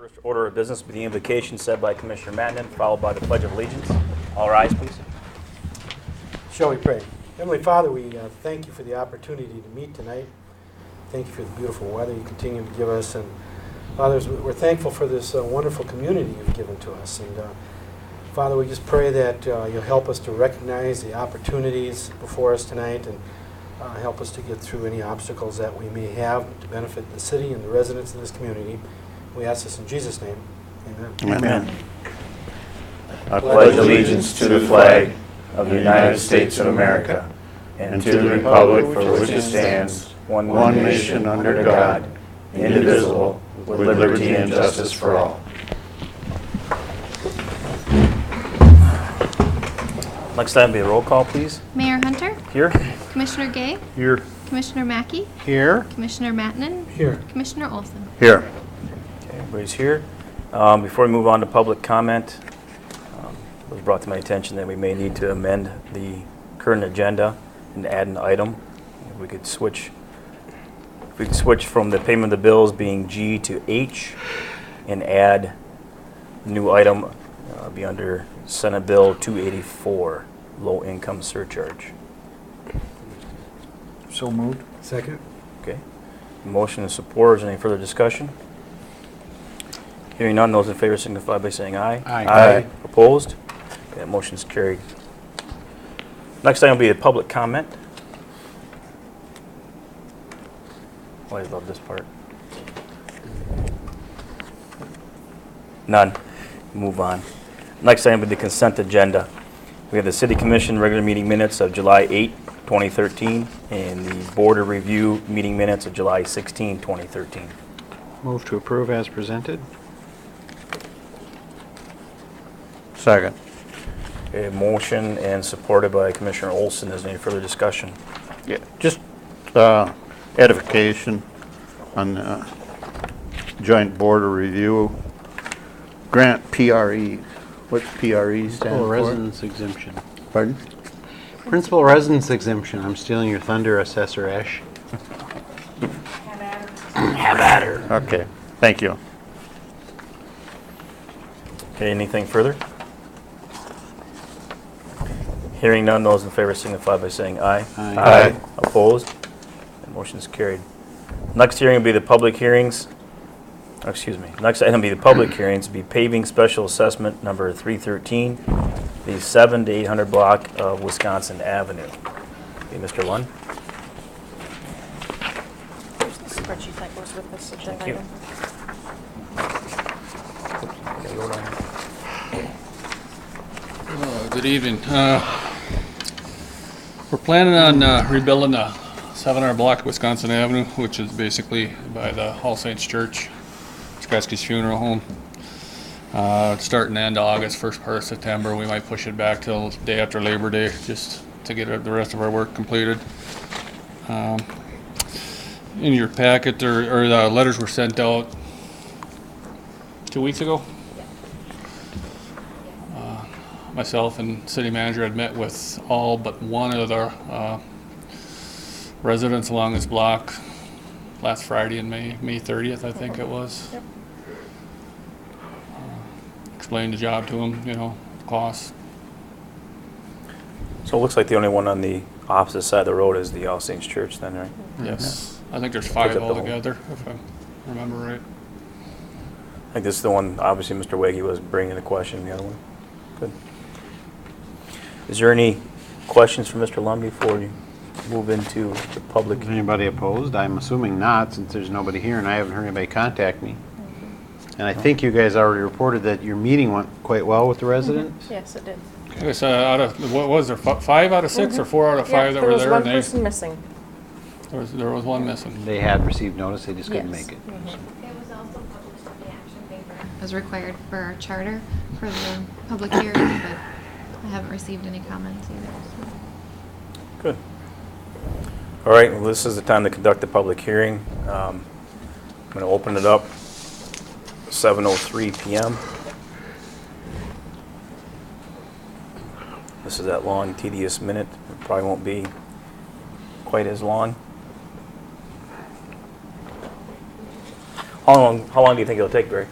First order of business will be the invocation said by Commissioner Mannan, followed by the Pledge of Allegiance. All rise, please. Shall we pray? Heavenly Father, we thank you for the opportunity to meet tonight. Thank you for the beautiful weather you continue to give us. And Fathers, we're thankful for this wonderful community you've given to us. And Father, we just pray that you'll help us to recognize the opportunities before us tonight and help us to get through any obstacles that we may have to benefit the city and the residents of this community. We ask this in Jesus' name. Amen. Amen. I pledge allegiance to the flag of the United States of America and to the republic for which it stands, one nation under God, indivisible, with liberty and justice for all. Next item will be a roll call, please. Mayor Hunter, Here. Commissioner Gay, Here. Commissioner Mackey, Here. Commissioner Mattinen, Here. Commissioner Olson. Here. Okay, everybody's here. Before we move on to public comment, it was brought to my attention that we may need to amend the current agenda and add an item. If we could switch from the payment of the bills being G to H and add a new item, be under Senate Bill 284, low income surcharge. So moved. Second. Okay. Motion and support. Is there any further discussion? Hearing none, those in favor signify by saying aye. Aye. Opposed? That motion is carried. Next item will be a public comment. Always love this part. None. Move on. Next item will be the consent agenda. We have the City Commission regular meeting minutes of July 8, 2013, and the Board of Review meeting minutes of July 16, 2013. Move to approve as presented. Second. A motion and supported by Commissioner Olson. Is there any further discussion? Yeah, just edification on joint board of review. Grant PRE. What's PRE stand Principal for? residence exemption. Pardon? Principal residence exemption. I'm stealing your thunder, Assessor Esch. Have at her. Okay, thank you. Okay, anything further? Hearing none, those in favor signify by saying aye. Aye. Opposed? The motion is carried. Next hearing will be the public hearings. Excuse me. Next item will be the public hearings. Will be paving special assessment number 313, the 7 to 800 block of Wisconsin Avenue. Okay, Mr. Lund. There's the spreadsheet that goes with this agenda Thank you. item. Good evening. We're planning on rebuilding the 700 block of Wisconsin Avenue, which is basically by the All Saints Church, Skresky's funeral home. Starting end of August, first part of September. We might push it back till the day after Labor Day just to get the rest of our work completed. In your packet, or the letters were sent out 2 weeks ago. Myself and city manager had met with all but one of the residents along this block last Friday in May 30th, I think it was. Yep. Explained the job to him, costs. So it looks like the only one on the opposite side of the road is the All Saints Church then, right? Yes. I think there's 5 up the whole- altogether, if I remember right. I think this is the one, obviously, Mr. Waggy was bringing the question, the other one. Good. Is there any questions for Mr. Lund before we move into the public? Is anybody opposed? I'm assuming not, since there's nobody here and I haven't heard anybody contact me. And I think you guys already reported that your meeting went quite well with the residents. Yes, it did. I guess out of, what was there, 5 out of 6 or 4 out of 5 that were there? There was one and person missing. there was one missing. They had received notice, they just couldn't Yes. make it. It was also published in the action paper. As required for our charter for the public hearing, but I haven't received any comments either. So. Good. All right, well, this is the time to conduct the public hearing. I'm going to open it up 7:03 p.m. This is that long, tedious minute. It probably won't be quite as long. How long do you think it'll take, Barry?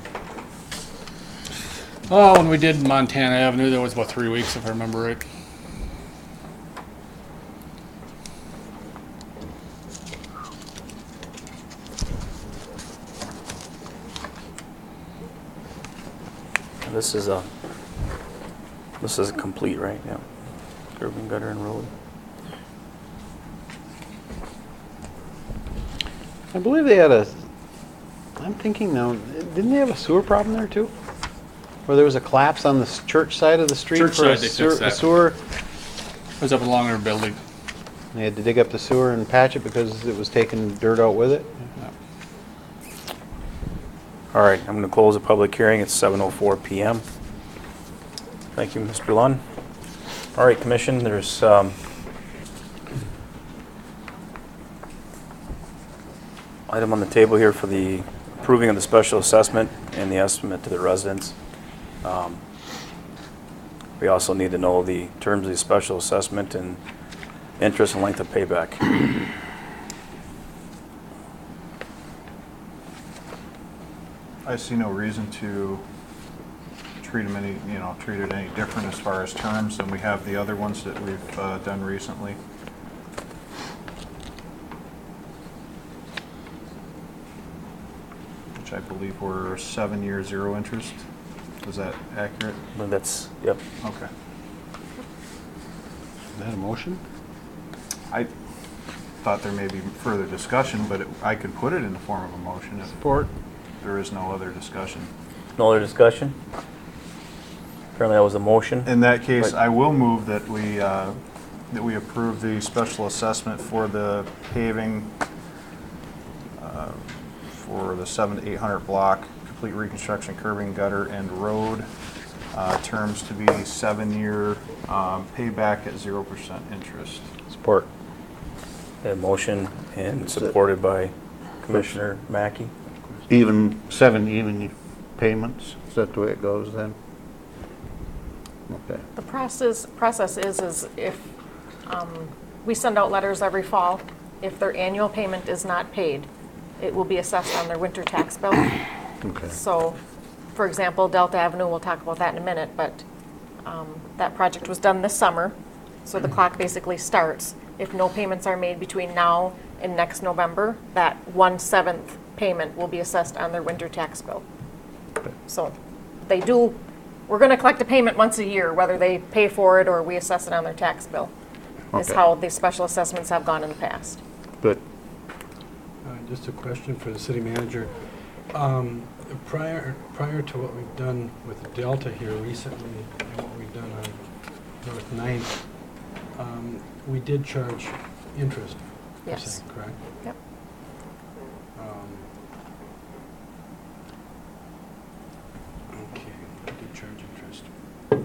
Oh, when we did Montana Avenue, that was about 3 weeks, if I remember right. This is a complete, right? Yeah. Curb and gutter and road. I believe they had I'm thinking now, didn't they have a sewer problem there too? Where there was a collapse on the church side of the street Church for a side, they fixed a that. sewer? It was up along their building. They had to dig up the sewer and patch it because it was taking dirt out with it? All right, I'm going to close the public hearing. It's 7:04 p.m. Thank you, Mr. Lund. All right, Commission, there's item on the table here for the approving of the special assessment and the estimate to the residents. We also need to know the terms of the special assessment and interest and length of payback. I see no reason to treat them treat it any different as far as terms than we have the other ones that we've done recently. Which I believe were 7-year, 0 interest. Is that accurate? But that's, yep. Okay. Is that a motion? I thought there may be further discussion, but I could put it in the form of a motion if Support. there is no other discussion. No other discussion? Apparently that was a motion. In that case, Right. I will move that we approve the special assessment for the paving for the 700 to 800 block, complete reconstruction, curbing, gutter, and road. Terms to be 7-year payback at 0% interest. Support. A motion and supported by Commissioner Mackey. Even 7 even payments, is that the way it goes then? Okay. The process is if we send out letters every fall, if their annual payment is not paid, it will be assessed on their winter tax bill. Okay. So, for example, Delta Avenue, we'll talk about that in a minute, but that project was done this summer, so the clock basically starts. If no payments are made between now and next November, that 1/7 payment will be assessed on their winter tax bill. So we're going to collect a payment once a year, whether they pay for it or we assess it on their tax bill, is Okay. how the special assessments have gone in the past. Good. Just a question for the city manager. Prior to what we've done with Delta here recently, and what we've done on North 9th, we did charge interest, Yes. correct? Yep. Okay, we did charge interest. Do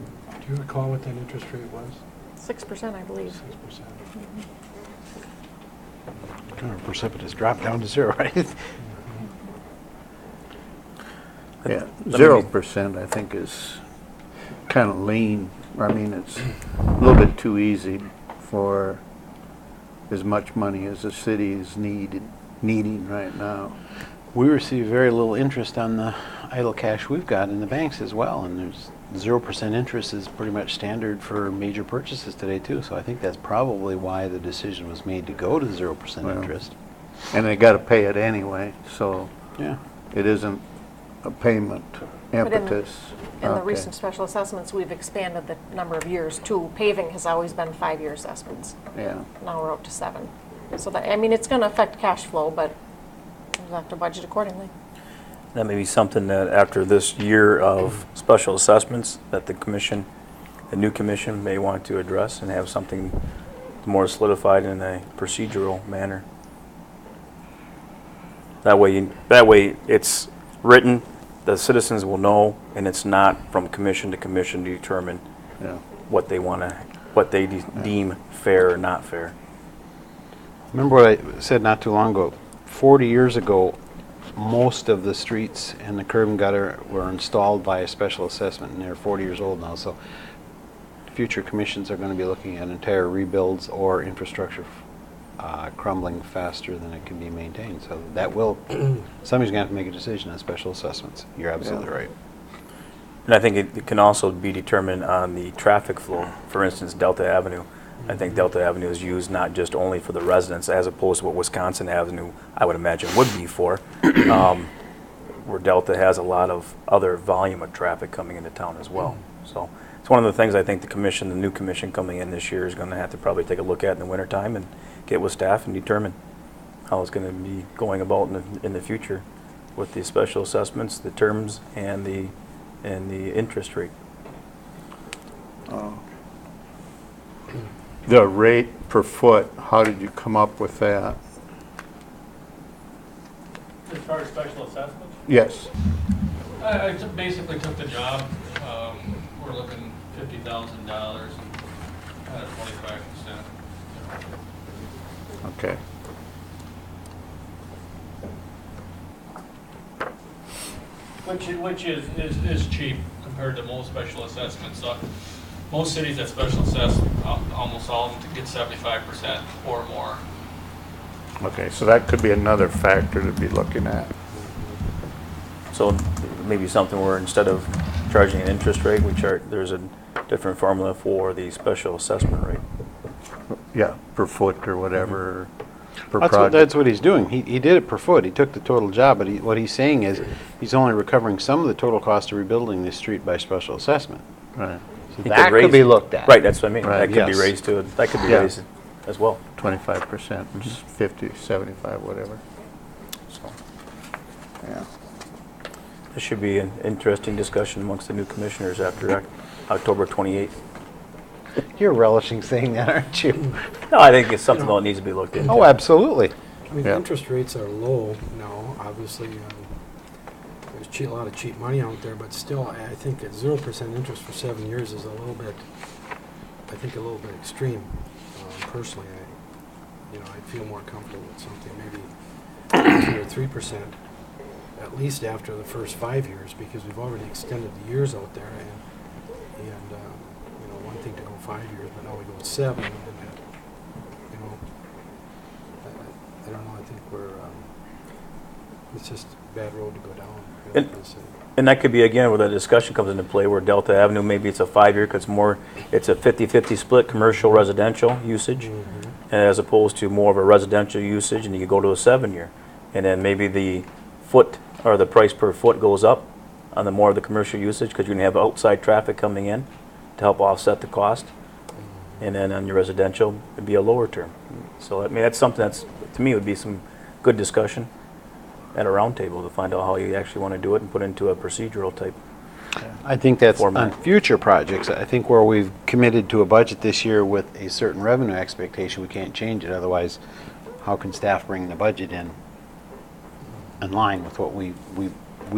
you recall what that interest rate was? 6%, I believe. 6%. Kind of precipitous drop down to 0, right? Yeah, Let me- 0% I think is kind of lean. I mean, it's a little bit too easy for as much money as the city is needing right now. We receive very little interest on the idle cash we've got in the banks as well, and there's 0% interest is pretty much standard for major purchases today too, so I think that's probably why the decision was made to go to 0% Well. interest. And they got to pay it anyway, so Yeah. it isn't a payment impetus. In the Okay. recent special assessments, we've expanded the number of years too. Paving has always been 5-year assessments. Yeah. Now we're up to 7. So that, I mean, it's going to affect cash flow, but we'll have to budget accordingly. That may be something that after this year of special assessments that the new commission may want to address and have something more solidified in a procedural manner. That way it's written, the citizens will know, and it's not from commission to commission to determine Yeah. what they deem fair or not fair. Remember what I said not too long ago? 40 years ago, most of the streets and the curb and gutter were installed by a special assessment, and they're 40 years old now. So future commissions are going to be looking at entire rebuilds or infrastructure crumbling faster than it can be maintained. So that will, somebody's going to have to make a decision on special assessments. You're absolutely Yeah. right. And I think it can also be determined on the traffic flow. For instance, Delta Avenue. I think Delta Avenue is used not just only for the residents, as opposed to what Wisconsin Avenue, I would imagine, would be for, where Delta has a lot of other volume of traffic coming into town as well. So it's one of the things I think the commission, the new commission coming in this year, is going to have to probably take a look at in the wintertime and get with staff and determine how it's going to be going about in the future with the special assessments, the terms, and the interest rate. The rate per foot, how did you come up with that? As far as special assessments? Yes. Basically took the job. We're looking $50,000 and at 25%. Okay. Which is cheap compared to most special assessments. Most cities that special assess, almost all of them get 75% or more. Okay, so that could be another factor to be looking at. So maybe something where instead of charging an interest rate, there's a different formula for the special assessment rate. Yeah, per foot or whatever, per That's project. what he's doing. He did it per foot. He took the total job, but what he's saying is he's only recovering some of the total cost of rebuilding this street by special assessment. Right, So He that raise- could be looked at. Right, that's what I mean. Right, That could be yes. raised to, that could be Yeah. raised as well. 25%, 50, 75, whatever. So Yeah. this should be an interesting discussion amongst the new commissioners after October 28th. You're relishing saying that, aren't you? No, I think it's something that needs to be looked into. Oh, absolutely. I mean, Yeah. interest rates are low now, obviously. There's a lot of cheap money out there, but still, I think at 0% interest for 7 years is a little bit extreme. Personally, I'd feel more comfortable with something maybe 2 or 3%, at least after the first 5 years, because we've already extended the years out there. And one thing to go 5 years, but now we go 7, and I don't know. I think it's just a bad road to go down. And that could be, again, where the discussion comes into play, where Delta Avenue, maybe it's a 5-year, because it's a 50-50 split, commercial, residential usage, as opposed to more of a residential usage, and you could go to a 7-year. And then maybe the foot, or the price per foot goes up on the more of the commercial usage, because you're going to have outside traffic coming in to help offset the cost. And then on your residential, it'd be a lower term. So, I mean, that's something that's, to me, would be some good discussion at a round table to find out how you actually want to do it and put it into a procedural type. I think that's Format. on future projects. I think where we've committed to a budget this year with a certain revenue expectation, we can't change it. Otherwise, how can staff bring the budget in line with what we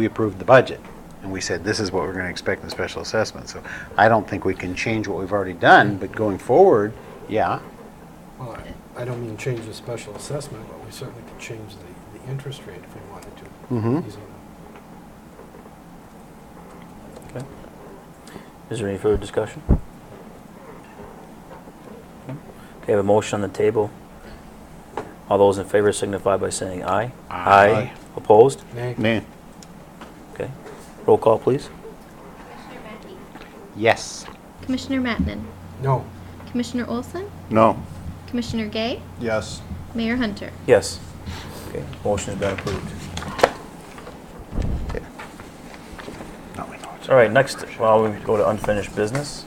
approved the budget? And we said, this is what we're going to expect in special assessment. So I don't think we can change what we've already done, but going forward, yeah. Well, I don't mean change the special assessment, but we certainly could change the interest rate if we wanted to. Mm-hmm. Easily. Okay. Is there any further discussion? Okay, I have a motion on the table. All those in favor signify by saying aye. Aye. Opposed? Nay. Nay. Okay. Roll call, please. Commissioner Mackey, Yes. Commissioner Mattman, No. Commissioner Olson, No. Commissioner Gay, Yes. Mayor Hunter. Yes. Okay, motion has been approved. Now we know it's. All right, next, well, we go to unfinished business,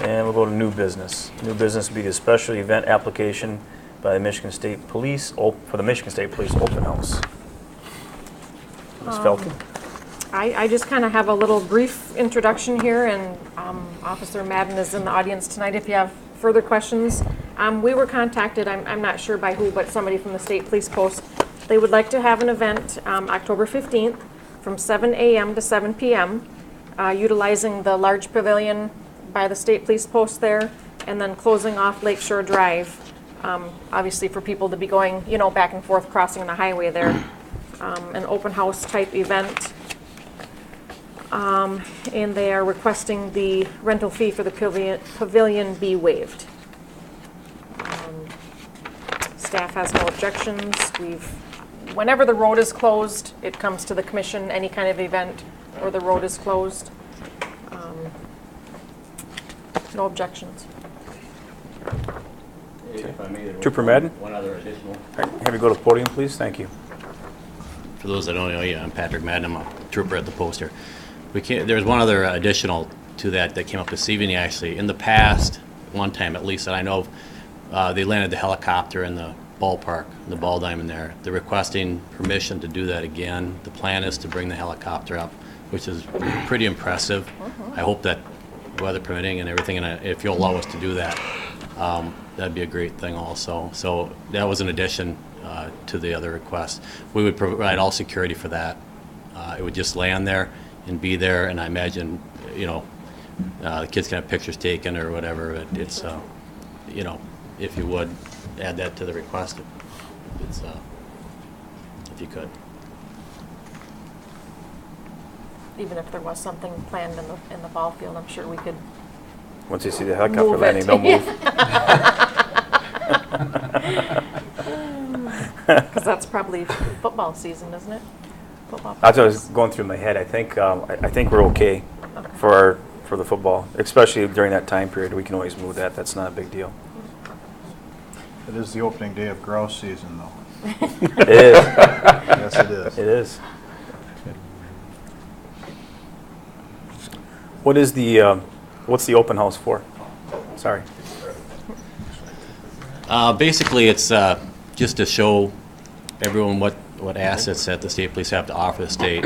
and we'll go to new business. New business will be a special event application by the Michigan State Police, for the Michigan State Police Open House. Ms. Felton? I just kind of have a little brief introduction here, and Officer Madden is in the audience tonight if you have further questions. We were contacted, I'm not sure by who, but somebody from the State Police Post. They would like to have an event October 15th from 7 a.m. to 7 p.m., utilizing the large pavilion by the State Police Post there, and then closing off Lakeshore Drive, obviously for people to be going, back and forth crossing the highway there. An open house type event. And they are requesting the rental fee for the pavilion be waived. Staff has no objections. Whenever the road is closed, it comes to the commission, any kind of event where the road is closed. No objections. If I may, there was Trooper Madden? One other additional. All right, have you go to the podium, please. Thank you. For those that don't know, yeah, I'm Patrick Madden. I'm a trooper at the post here. There's one other additional to that came up this evening, actually. In the past, one time at least that I know of, they landed the helicopter in the ballpark, the ball diamond there. They're requesting permission to do that again. The plan is to bring the helicopter up, which is pretty impressive. I hope that weather permitting and everything, and if you'll allow us to do that, that'd be a great thing also. So that was an addition to the other request. We would provide all security for that. It would just land there and be there, and I imagine, the kids can have pictures taken or whatever. But it's, if you would add that to the request, it's, if you could. Even if there was something planned in the ball field, I'm sure we could. Once you see the helicopter Move landing, it. they'll move. Because that's probably football season, isn't it? Football. That's what I was going through my head. I think we're okay for the football, especially during that time period. We can always move that. That's not a big deal. It is the opening day of grouse season, though. It is. Yes, it is. It is. What is the what's the open house for? Sorry. Basically, it's just to show everyone what assets that the state police have to offer the state.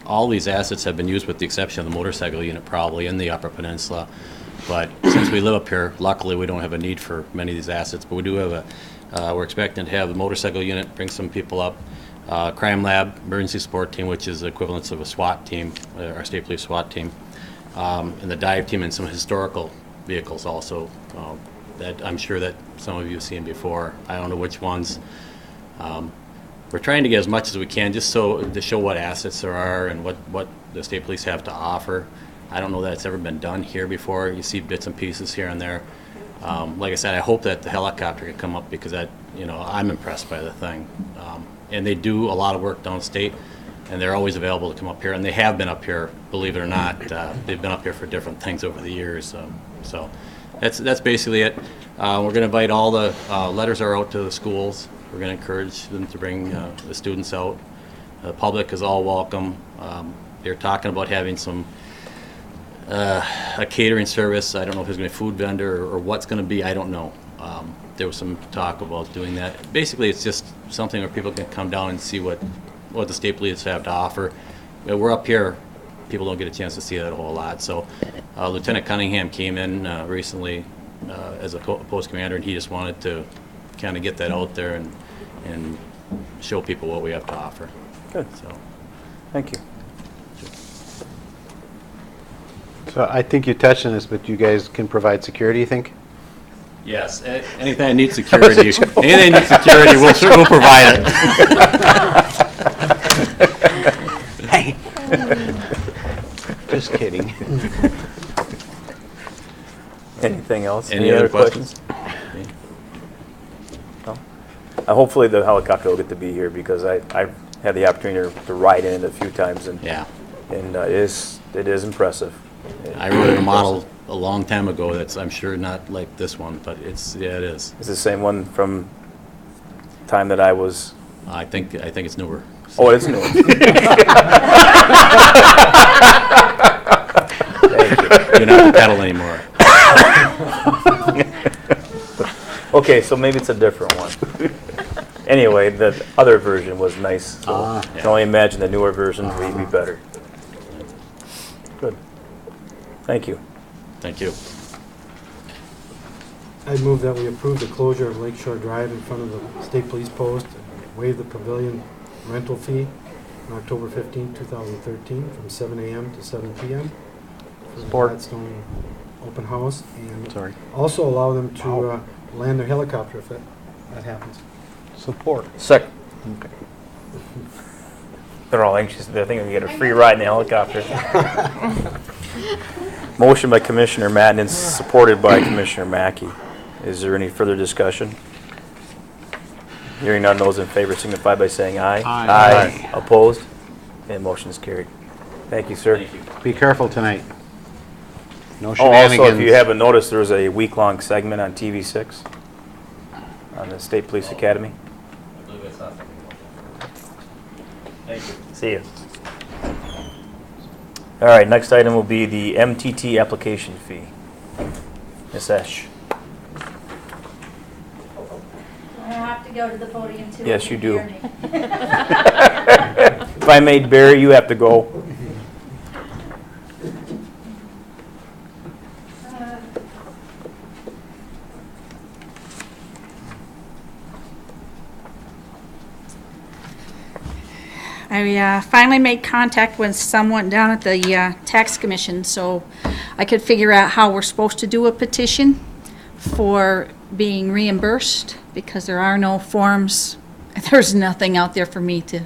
All these assets have been used with the exception of the motorcycle unit probably in the Upper Peninsula. But since we live up here, luckily we don't have a need for many of these assets. But we do have we're expecting to have the motorcycle unit, bring some people up, crime lab, emergency support team, which is the equivalent of a SWAT team, our state police SWAT team, and the dive team, and some historical vehicles also that I'm sure that some of you have seen before. I don't know which ones. We're trying to get as much as we can just to show what assets there are and what the state police have to offer. I don't know that it's ever been done here before. You see bits and pieces here and there. Like I said, I hope that the helicopter can come up because I'm impressed by the thing. And they do a lot of work downstate, and they're always available to come up here. And they have been up here, believe it or not. They've been up here for different things over the years. So that's basically it. We're going to invite all the letters are out to the schools. We're going to encourage them to bring the students out. The public is all welcome. They're talking about having a catering service. I don't know if there's going to be a food vendor or what's going to be. I don't know. There was some talk about doing that. Basically, it's just something where people can come down and see what the state police have to offer. We're up here. People don't get a chance to see that a whole lot. So Lieutenant Cunningham came in recently as a post commander, and he just wanted to kind of get that out there and show people what we have to offer. Good. So, Thank you. So I think you touched on this, but you guys can provide security, you think? yes, anything that needs security, we'll provide it. Hey. Just kidding. Anything else? Any other questions? No? Hopefully the helicopter will get to be here because I've had the opportunity to ride in it a few times, and Yeah. and it is impressive. I rode a model a long time ago that's, I'm sure, not like this one, but it is. It's the same one from time that I was. I think it's newer. Oh, it is new. Thank you. You're not pedal anymore. Okay, so maybe it's a different one. Anyway, the other version was nice. So I can only imagine the newer versions will be better. Good. Thank you. Thank you. I move that we approve the closure of Lakeshore Drive in front of the State Police Post and waive the pavilion rental fee on October 15, 2013 from 7 a.m. to 7 p.m. for the Support. Gladstone open house, and Sorry. also allow them to land their helicopter if that happens. Support. Second. They're all anxious. They're thinking we get a free ride in the helicopter. Motion by Commissioner Madden and supported by Commissioner Mackey. Is there any further discussion? Hearing none, those in favor signify by saying aye. Aye. Opposed? And motion is carried. Thank you, sir. Thank you. Be careful tonight. No Oh, also, if you shenanigans. haven't noticed, there's a week-long segment on TV6 on the State Police Academy. Thank you. See you. All right, next item will be the MTT application fee. Ms. Esch. I have to go to the podium too. Yes, if you do. hear me. If I made Barry, you have to go. I finally made contact with someone down at the tax commission so I could figure out how we're supposed to do a petition for being reimbursed because there are no forms. There's nothing out there for me to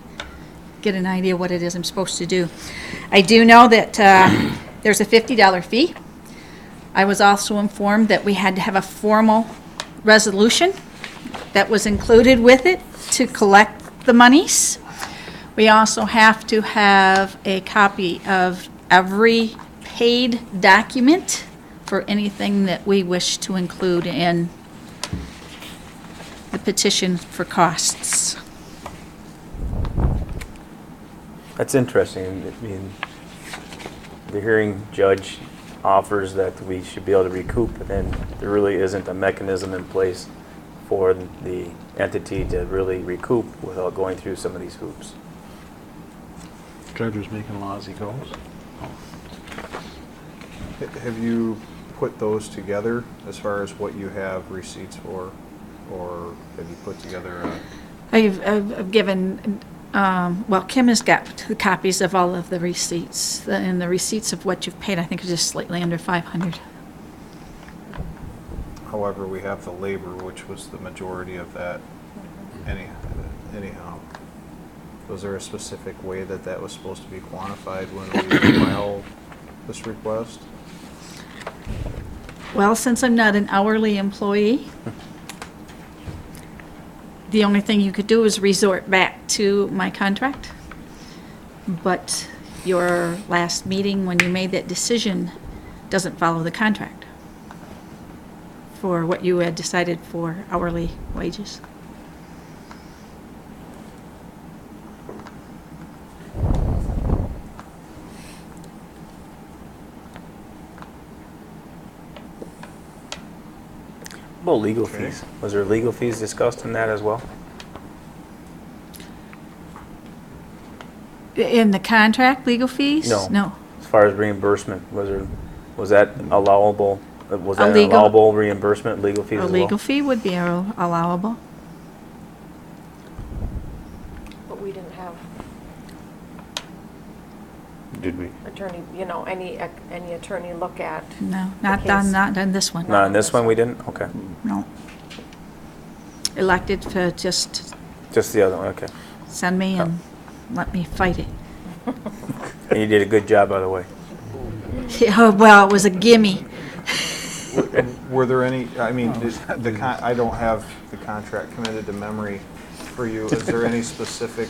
get an idea what it is I'm supposed to do. I do know that there's a $50 fee. I was also informed that we had to have a formal resolution that was included with it to collect the monies. We also have to have a copy of every paid document for anything that we wish to include in the petition for costs. That's interesting. I mean, the hearing judge offers that we should be able to recoup, and then there really isn't a mechanism in place for the entity to really recoup without going through some of these hoops. Treasurer's making laws he goes. Have you put those together as far as what you have receipts for? Or have you put together a... I've given, well, Kim has got the copies of all of the receipts, and the receipts of what you've paid, I think, are just slightly under 500. However, we have the labor, which was the majority of that anyhow. Was there a specific way that that was supposed to be quantified when we filed this request? Well, since I'm not an hourly employee, the only thing you could do is resort back to my contract. But your last meeting, when you made that decision, doesn't follow the contract for what you had decided for hourly wages. What about legal fees? Was there legal fees discussed in that as well? In the contract, legal fees? No. No. As far as reimbursement, was that allowable? Was that an legal- allowable reimbursement, legal fees A as well? legal fee would be allowable. But we didn't have Did we? attorney, any attorney look at. No, The not on, case. not on this one. Not on this one, we didn't? Okay. No. Elected to just Just the other one, okay. send me and let me fight it. And you did a good job, by the way. Yeah, well, it was a gimme. Were there any, I mean, I don't have the contract committed to memory for you. Is there any specific,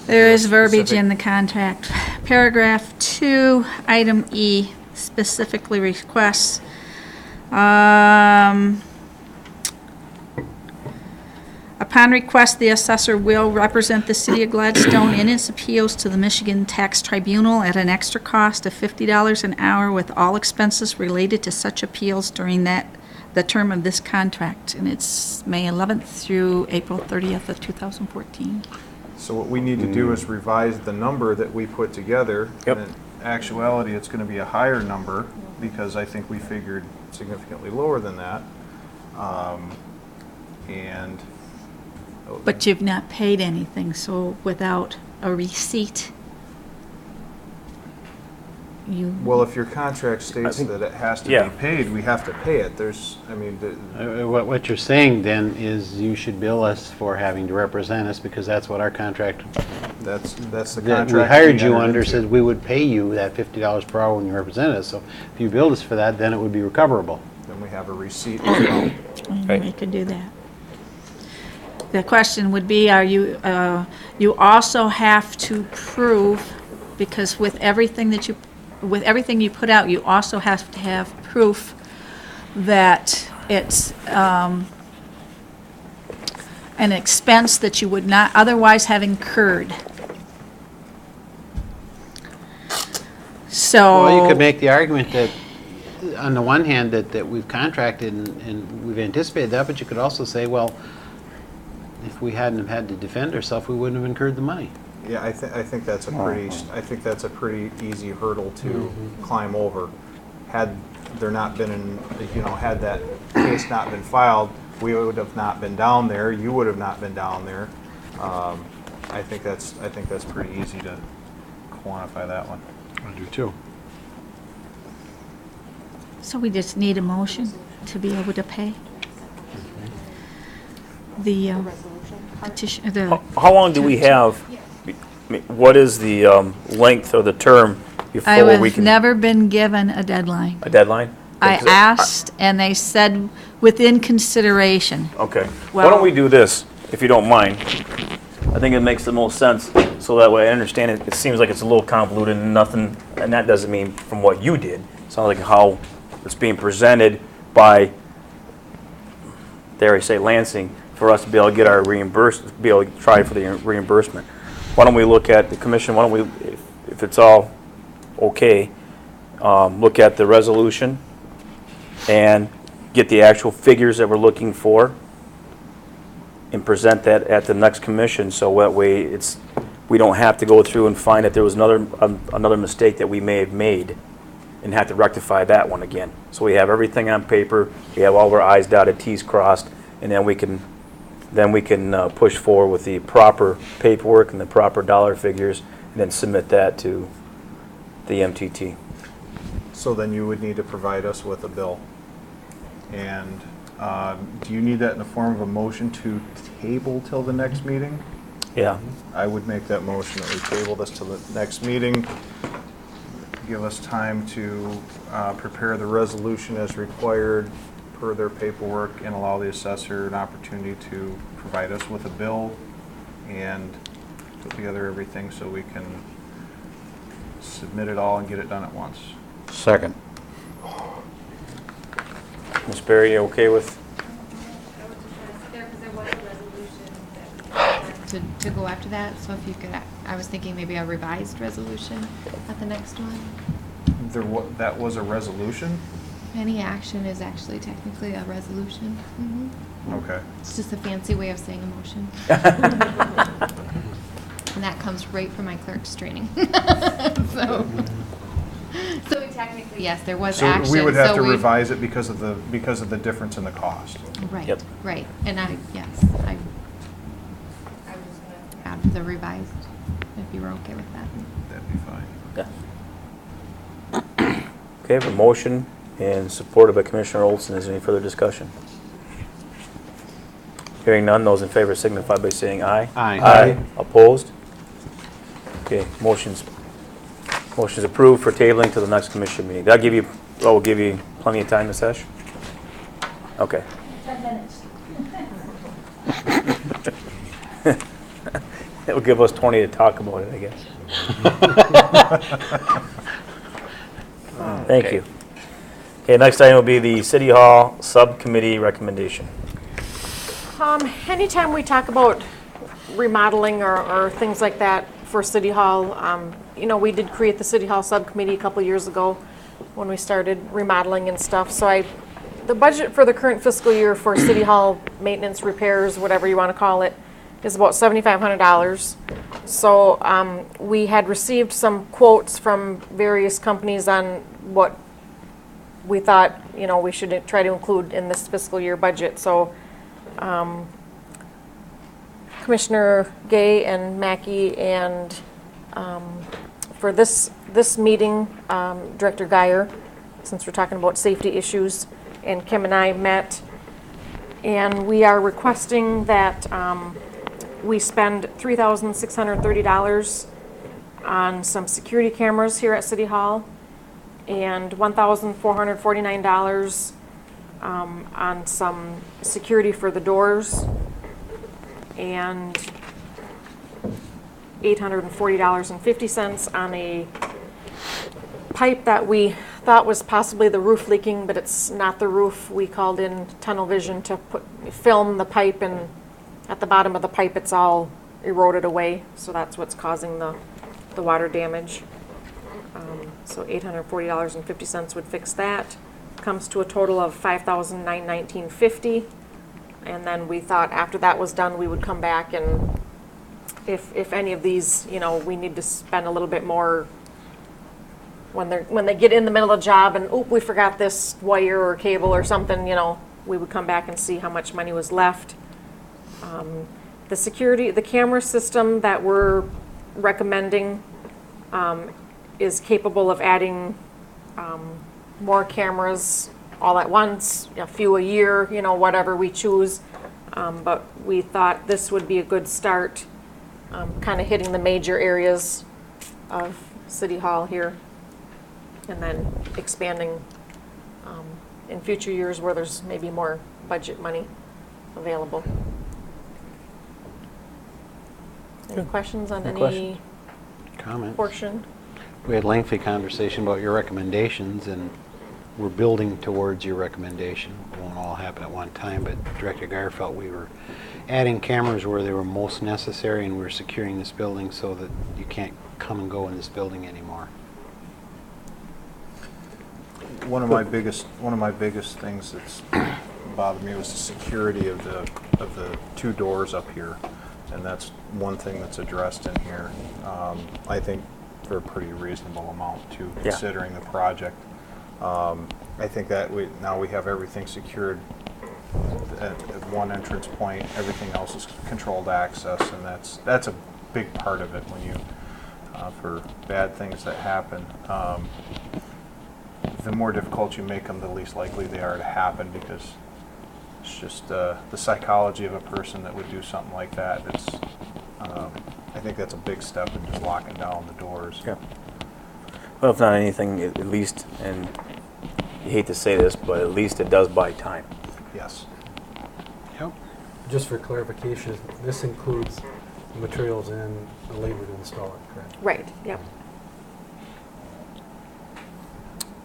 There is verbiage specific- in the contract. Paragraph 2, item E, specifically requests, upon request, the assessor will represent the city of Gladstone in its appeals to the Michigan Tax Tribunal at an extra cost of $50 an hour with all expenses related to such appeals during the term of this contract. And it's May 11th through April 30th of 2014. so what we need to do is revise the number that we put together. Yep. And in actuality, it's going to be a higher number because I think we figured significantly lower than that. And But you've not paid anything, so without a receipt, you... well, if your contract states think- that it has to yeah. be paid, we have to pay it. What you're saying then is you should bill us for having to represent us because that's what our contract That's the that contract. we hired you entered under into. said we would pay you that $50 per hour when you represent us. So if you billed us for that, then it would be recoverable. Then we have a receipt as well. Right. We could do that. The question would be, you also have to prove, because with everything that you with everything you put out, you also have to have proof that it's an expense that you would not otherwise have incurred. So. Well, you could make the argument that, on the one hand, that we've contracted and we've anticipated that, but you could also say, well, if we hadn't have had to defend ourselves, we wouldn't have incurred the money. Yeah, I think that's a pretty easy hurdle to climb over. Had there not been, had that case not been filed, we would have not been down there. You would have not been down there. I think that's pretty easy to quantify that one. I do too. So we just need a motion to be able to pay the petition, How long do we have? I mean, what is the length or the term I before we have can? never been given a deadline. A deadline? I Because asked, and they said within consideration. Okay. Why Well- don't we do this, if you don't mind? I think it makes the most sense, so that way I understand it. It seems like it's a little convoluted and nothing, and that doesn't mean from what you did. It sounds like how it's being presented by, dare I say, Lansing, for us to be able to get our reimbursement, be able to try for the reimbursement. Why don't we look at the commission, why don't we, if it's all okay, look at the resolution and get the actual figures that we're looking for and present that at the next commission, so that way we don't have to go through and find that there was another mistake that we may have made and have to rectify that one again. So we have everything on paper, we have all our I's dotted, T's crossed, and then we can push forward with the proper paperwork and the proper dollar figures, and then submit that to the MTT. So then you would need to provide us with a bill. And do you need that in the form of a motion to table till the next meeting? Yeah. I would make that motion that we table this till the next meeting. Give us time to prepare the resolution as required per their paperwork and allow the assessor an opportunity to provide us with a bill and put together everything so we can submit it all and get it done at once. Second. Ms. Berry, you okay with? There was a resolution to go after that, so if you could, I was thinking maybe a revised resolution at the next one. That was a resolution? Any action is actually technically a resolution. Okay. It's just a fancy way of saying a motion. And that comes right from my clerk's training. So technically, yes, there was action. So we would have to we- revise it because of the difference in the cost. Right, Yep. right. And I was going to add the revised, if you were okay with that. That'd be fine. Yeah. Okay, I have a motion and supported by Commissioner Olson. Is there any further discussion? Hearing none, those in favor signify by saying aye. Aye. Aye. Opposed? Okay, motion's approved for tabling to the next commission meeting. We'll give you plenty of time to sesh? Okay. 10 minutes. It'll give us 20 to talk about it, I guess. Thank you. Okay, next item will be the City Hall Subcommittee recommendation. Anytime we talk about remodeling or things like that for City Hall, we did create the City Hall Subcommittee a couple years ago when we started remodeling and stuff. So the budget for the current fiscal year for City Hall maintenance, repairs, whatever you want to call it, is about $7,500. So we had received some quotes from various companies on what we thought, we should try to include in this fiscal year budget. So Commissioner Gay and Mackey and for this meeting, Director Geyer, since we're talking about safety issues, and Kim and I met, and we are requesting that we spend $3,630 on some security cameras here at City Hall and $1,449 on some security for the doors and $840.50 on a pipe that we thought was possibly the roof leaking, but it's not the roof. We called in Tunnel Vision to film the pipe, and at the bottom of the pipe, it's all eroded away. So that's what's causing the water damage. So $840.50 would fix that. Comes to a total of $5,919.50. And then we thought after that was done, we would come back and if any of these, you know, we need to spend a little bit more when they get in the middle of the job and, oop, we forgot this wire or cable or something, you know, we would come back and see how much money was left. The camera system that we're recommending is capable of adding more cameras all at once, a few a year, you know, whatever we choose. But we thought this would be a good start, kind of hitting the major areas of City Hall here, and then expanding in future years where there's maybe more budget money available. Any questions on any Comment. portion? We had lengthy conversation about your recommendations, and we're building towards your recommendation. It won't all happen at one time, but Director Geyer felt we were adding cameras where they were most necessary, and we're securing this building so that you can't come and go in this building anymore. One of my biggest things that's bothered me was the security of the two doors up here, and that's one thing that's addressed in here. I think for a pretty reasonable amount too, considering the project. I think that now we have everything secured at one entrance point. Everything else is controlled access, and that's a big part of it when you for bad things that happen. The more difficult you make them, the least likely they are to happen, because it's just the psychology of a person that would do something like that. It's I think that's a big step in just locking down the doors. Yeah. Well, if not anything, at least, and you hate to say this, but at least it does buy time. Yes. Yep. Just for clarification, this includes the materials and the labor to install it, correct? Right, yep.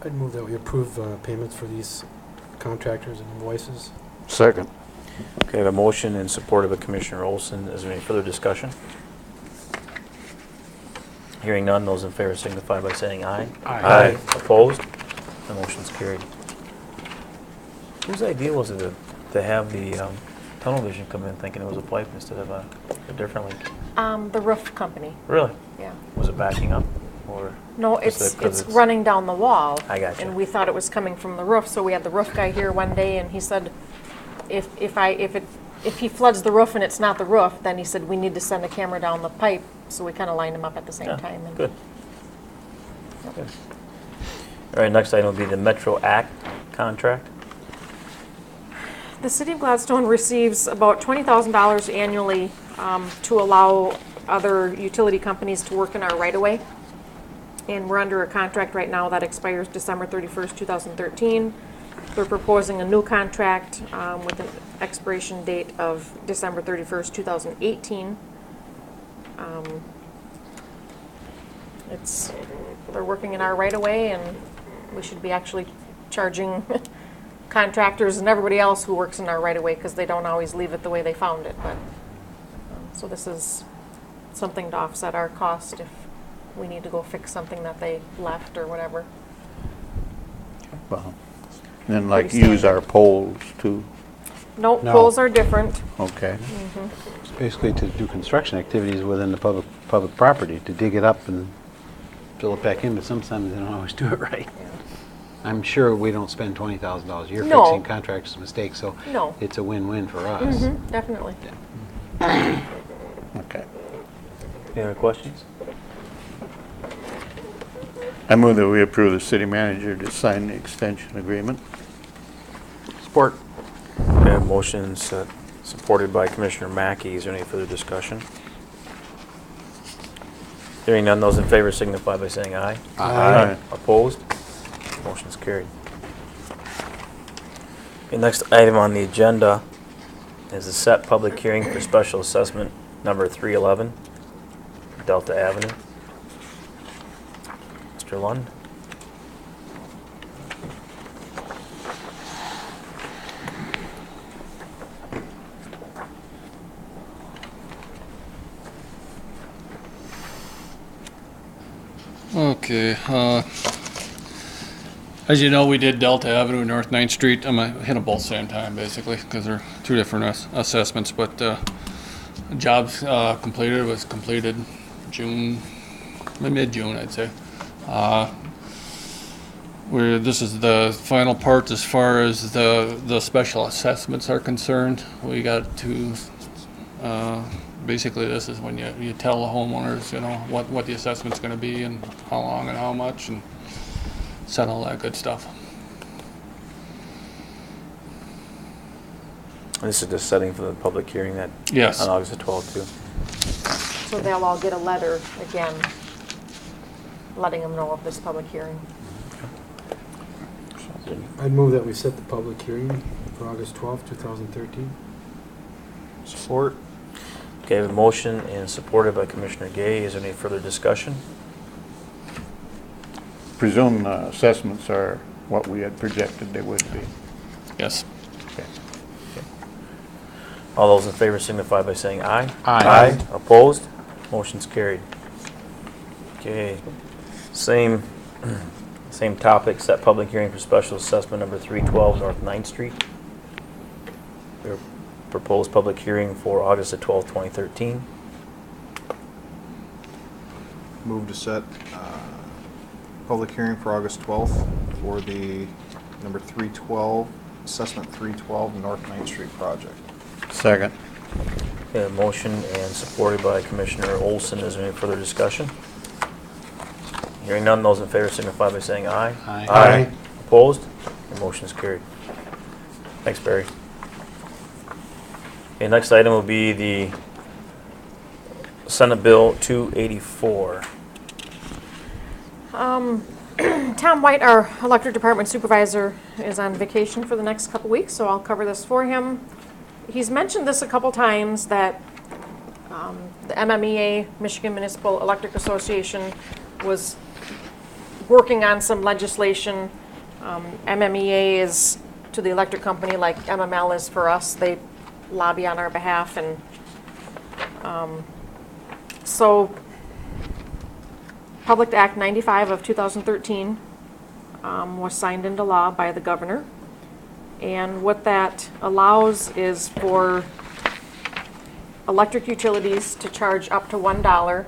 I'd move that we approve payments for these contractors and invoices. Second. Okay, I have a motion in support of it, Commissioner Olson. Is there any further discussion? Hearing none, those in favor signify by saying aye. Aye. Opposed? The motion's carried. Whose idea was it to have the tunnel vision come in thinking it was a pipe instead of a different link? The roof company, Really? yeah. Was it backing up, or? No, Is it's it 'cause it's- running down the wall. I gotcha. And we thought it was coming from the roof, so we had the roof guy here one day, and he said, if he floods the roof and it's not the roof, then he said we need to send a camera down the pipe. So we kind of lined them up at the same Yeah, time. And good. Good. All right, next item will be the Metro Act contract. The City of Gladstone receives about $20,000 annually to allow other utility companies to work in our right-of-way. And we're under a contract right now that expires December 31st, 2013. They're proposing a new contract with an expiration date of December 31st, 2018. They're working in our right-of-way, and we should be actually charging contractors and everybody else who works in our right-of-way, because they don't always leave it the way they found it. But so this is something to offset our cost if we need to go fix something that they left or whatever. Well, and like Pretty use our poles too. No, No. poles are different. Okay. It's basically to do construction activities within the public property, to dig it up and fill it back in, but sometimes they don't always do it right. I'm sure we don't spend $20,000 a year No. fixing contractors' mistakes, so No. it's a win-win for us. Definitely. Okay. Any other questions? I move that we approve the city manager to sign the extension agreement. Support. We have motions supported by Commissioner Mackey. Is there any further discussion? Hearing none, those in favor signify by saying aye. Aye. Opposed? Motion's carried. The next item on the agenda is a set public hearing for special assessment number 311, Delta Avenue. Mr. Lund? Okay, as you know, we did Delta Avenue, North 9th Street. I'm gonna hit them both same time, basically, because they're two different assessments, but, jobs, was completed June, mid-June, I'd say. This is the final part as far as the special assessments are concerned. We got to, basically this is when you tell the homeowners, you know, what the assessment's gonna be and how long and how much and set all that good stuff. This is just setting for the public hearing that Yes. on August the 12th too. So they'll all get a letter again, letting them know of this public hearing. I'd move that we set the public hearing for August 12th, 2013. Support. Okay, a motion and supported by Commissioner Gay. Is there any further discussion? Presume the assessments are what we had projected they would be. Yes. Okay. All those in favor signify by saying aye. Aye. Opposed? Motion's carried. Okay, same topic, set public hearing for special assessment number 312 North 9th Street. Your proposed public hearing for August the 12th, 2013. Move to set public hearing for August 12th for the number 312, assessment 312 North 9th Street project. Second. Okay, a motion and supported by Commissioner Olson. Is there any further discussion? Hearing none, those in favor signify by saying aye. Aye. Aye. Opposed? The motion is carried. Thanks, Barry. Okay, next item will be the Senate Bill 284. Tom White, our electric department supervisor, is on vacation for the next couple weeks, so I'll cover this for him. He's mentioned this a couple times, that the MMEA, Michigan Municipal Electric Association, was working on some legislation. MMEA is to the electric company like MML is for us. They lobby on our behalf, and so Public Act 95 of 2013 was signed into law by the governor. And what that allows is for electric utilities to charge up to $1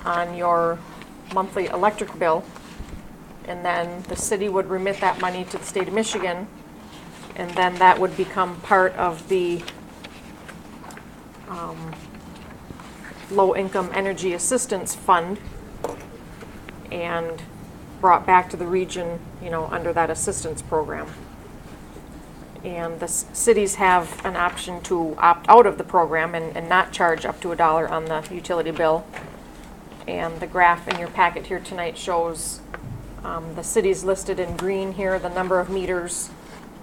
on your monthly electric bill. And then the city would remit that money to the state of Michigan. And then that would become part of the Low-Income Energy Assistance Fund and brought back to the region, you know, under that assistance program. And the cities have an option to opt out of the program and not charge up to $1 on the utility bill. And the graph in your packet here tonight shows the cities listed in green here, the number of meters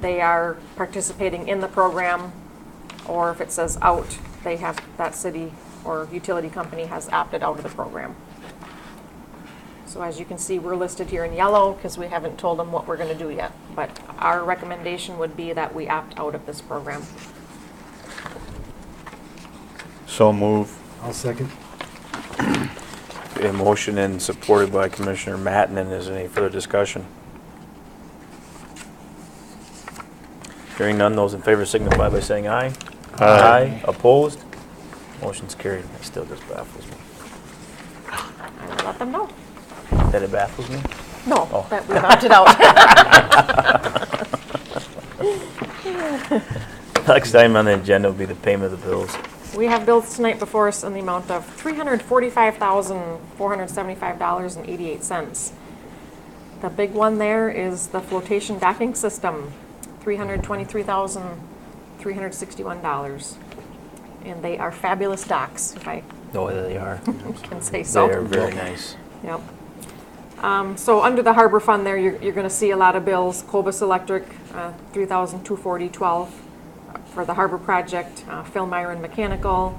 they are participating in the program, or if it says out, they have, that city or utility company has opted out of the program. So as you can see, we're listed here in yellow because we haven't told them what we're going to do yet. But our recommendation would be that we opt out of this program. So move. I'll second. A motion and supported by Commissioner Mattinen. Is there any further discussion? Hearing none, those in favor signify by saying aye. Aye. Opposed? Motion's carried. That still just baffles me. I will let them know. That it baffles me? No, Oh. that we've opted out. Next item on the agenda will be the payment of the bills. We have bills tonight before us in the amount of $345,475.88. The big one there is the flotation docking system, $323,361. And they are fabulous docks, if I Oh, there they are. can say They so. are very nice. Yep. So under the harbor fund there, you're going to see a lot of bills. Cobus Electric, $3,240.12 for the harbor project. Phil Myron Mechanical.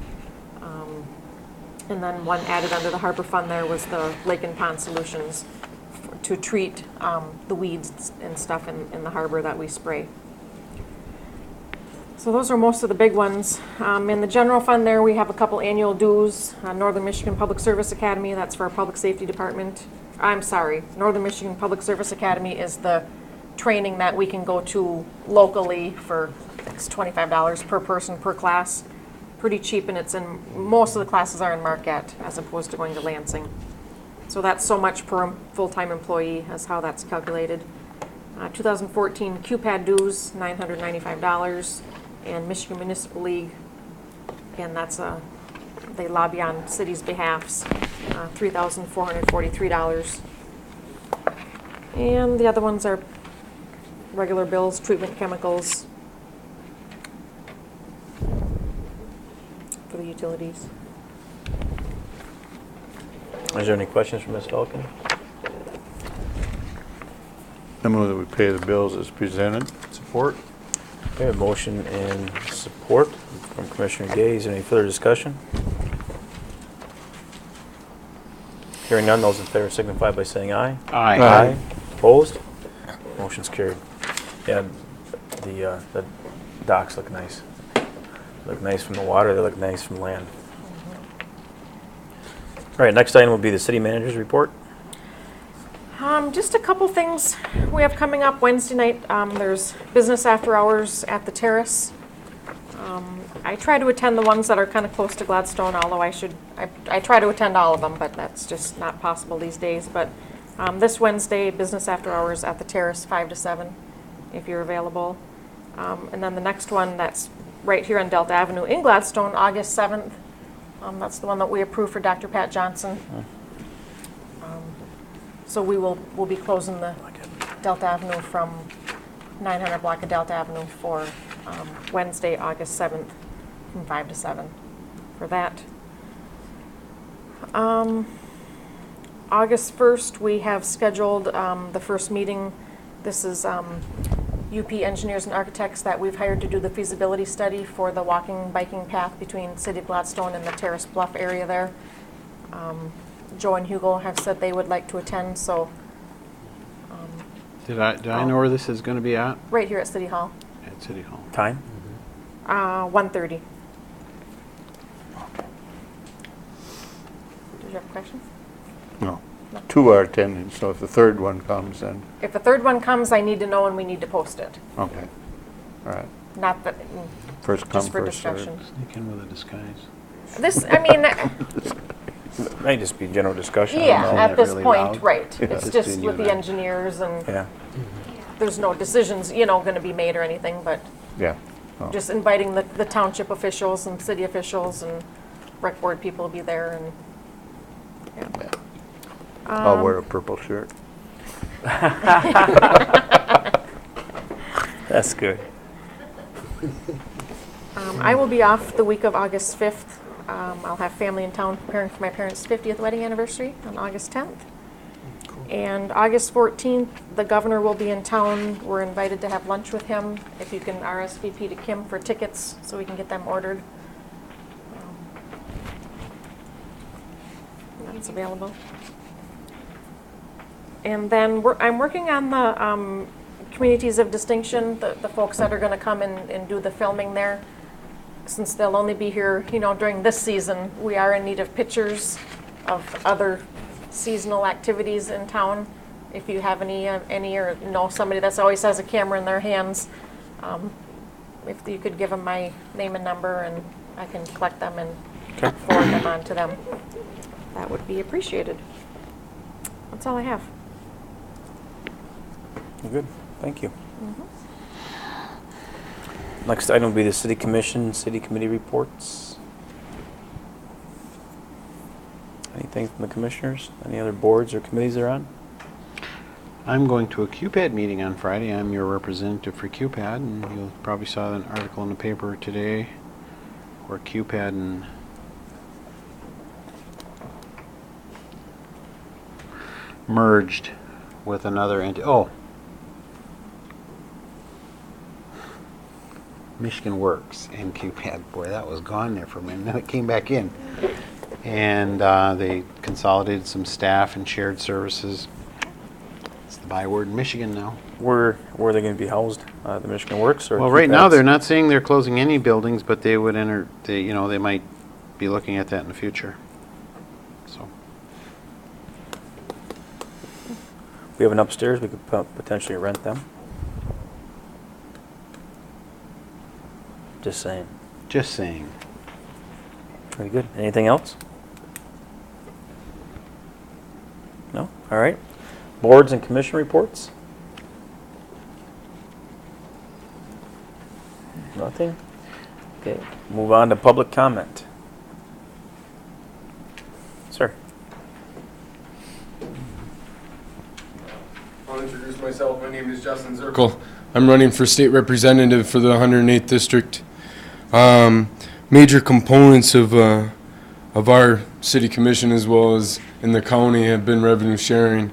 And then one added under the harbor fund there was the Lake and Pond Solutions to treat the weeds and stuff in the harbor that we spray. So those are most of the big ones. In the general fund there, we have a couple annual dues. Northern Michigan Public Service Academy, that's for our public safety department. I'm sorry, Northern Michigan Public Service Academy is the training that we can go to locally for, it's $25 per person per class. Pretty cheap, and it's in, most of the classes are in Marquette as opposed to going to Lansing. So that's so much per full-time employee, is how that's calculated. 2014 QPAD dues, $995. And Michigan Municipal League, again, that's they lobby on cities' behalfs, $3,443. And the other ones are regular bills, treatment chemicals for the utilities. Is there any questions from Ms. Falcon? I move that we pay the bills as presented. Support? We have a motion and support from Commissioner Gay. Is there any further discussion? Hearing none, those in favor signify by saying aye. Aye. Opposed? Motion's carried. Yeah, the docks look nice. Look nice from the water, they look nice from land. All right, next item will be the city manager's report. Just a couple things we have coming up Wednesday night. There's business after hours at the Terrace. I try to attend the ones that are kind of close to Gladstone, although I try to attend all of them, but that's just not possible these days. But this Wednesday, business after hours at the Terrace, 5 to 7, if you're available. And then the next one that's right here on Delta Avenue in Gladstone, August 7th. That's the one that we approved for Dr. Pat Johnson. So we'll be closing the Delta Avenue from 900 block of Delta Avenue for Wednesday, August 7th, from 5 to 7 for that. August 1st, we have scheduled the first meeting. This is UP Engineers and Architects that we've hired to do the feasibility study for the walking, biking path between City of Gladstone and the Terrace Bluff area there. Joe and Hugo have said they would like to attend, so. Did I know where this is going to be at? Right here at City Hall, At City Hall. Time? 1:30. Did you have a question? No. Two are attending, so if the third one comes, then, If a third one comes, I need to know and we need to post it. okay. All right. Not that, First come, just for first served. discussion. Sneak in with a disguise. This, I mean, May just be general discussion. I don't yeah, know. at that this really point, loud? right. Yeah. It's Just just between with you the and I. engineers and Yeah. there's no decisions, going to be made or anything, but Yeah. Oh. just inviting the township officials and city officials and rec board people will be there and, yeah. Yeah. I'll wear a purple shirt. That's good. I will be off the week of August 5th. I'll have family in town preparing for my parents' 50th wedding anniversary on August 10th. And August 14th, the governor will be in town. We're invited to have lunch with him. If you can RSVP to Kim for tickets so we can get them ordered. That's available. And then I'm working on the communities of distinction, the folks that are going to come and do the filming there. Since they'll only be here, during this season, we are in need of pictures of other seasonal activities in town. If you have any or know somebody that always has a camera in their hands, if you could give them my name and number and I can collect them and forward them on to them, that would be appreciated. That's all I have. Good, thank you. Next item will be the city commission, city committee reports. Anything from the commissioners? Any other boards or committees they're on? I'm going to a QPAD meeting on Friday. I'm your representative for QPAD, and you probably saw an article in the paper today where QPAD and merged with another entity. Oh, Michigan Works and QPAD. Boy, that was gone there for a minute. Then it came back in. And they consolidated some staff and shared services. It's the byword in Michigan now. Where are they going to be housed the Michigan Works? Or Well, keep right now, that- they're not saying they're closing any buildings, but they would they might be looking at that in the future. So, We have an upstairs, we could potentially rent them. Just saying. just saying. Very good. Anything else? No? All right. Boards and commission reports? Nothing? Okay. Move on to public comment. Sir. I'll introduce myself. My name is Justin Zirkle. I'm running for state representative for the 108th district. Major components of our city commission as well as in the county have been revenue sharing.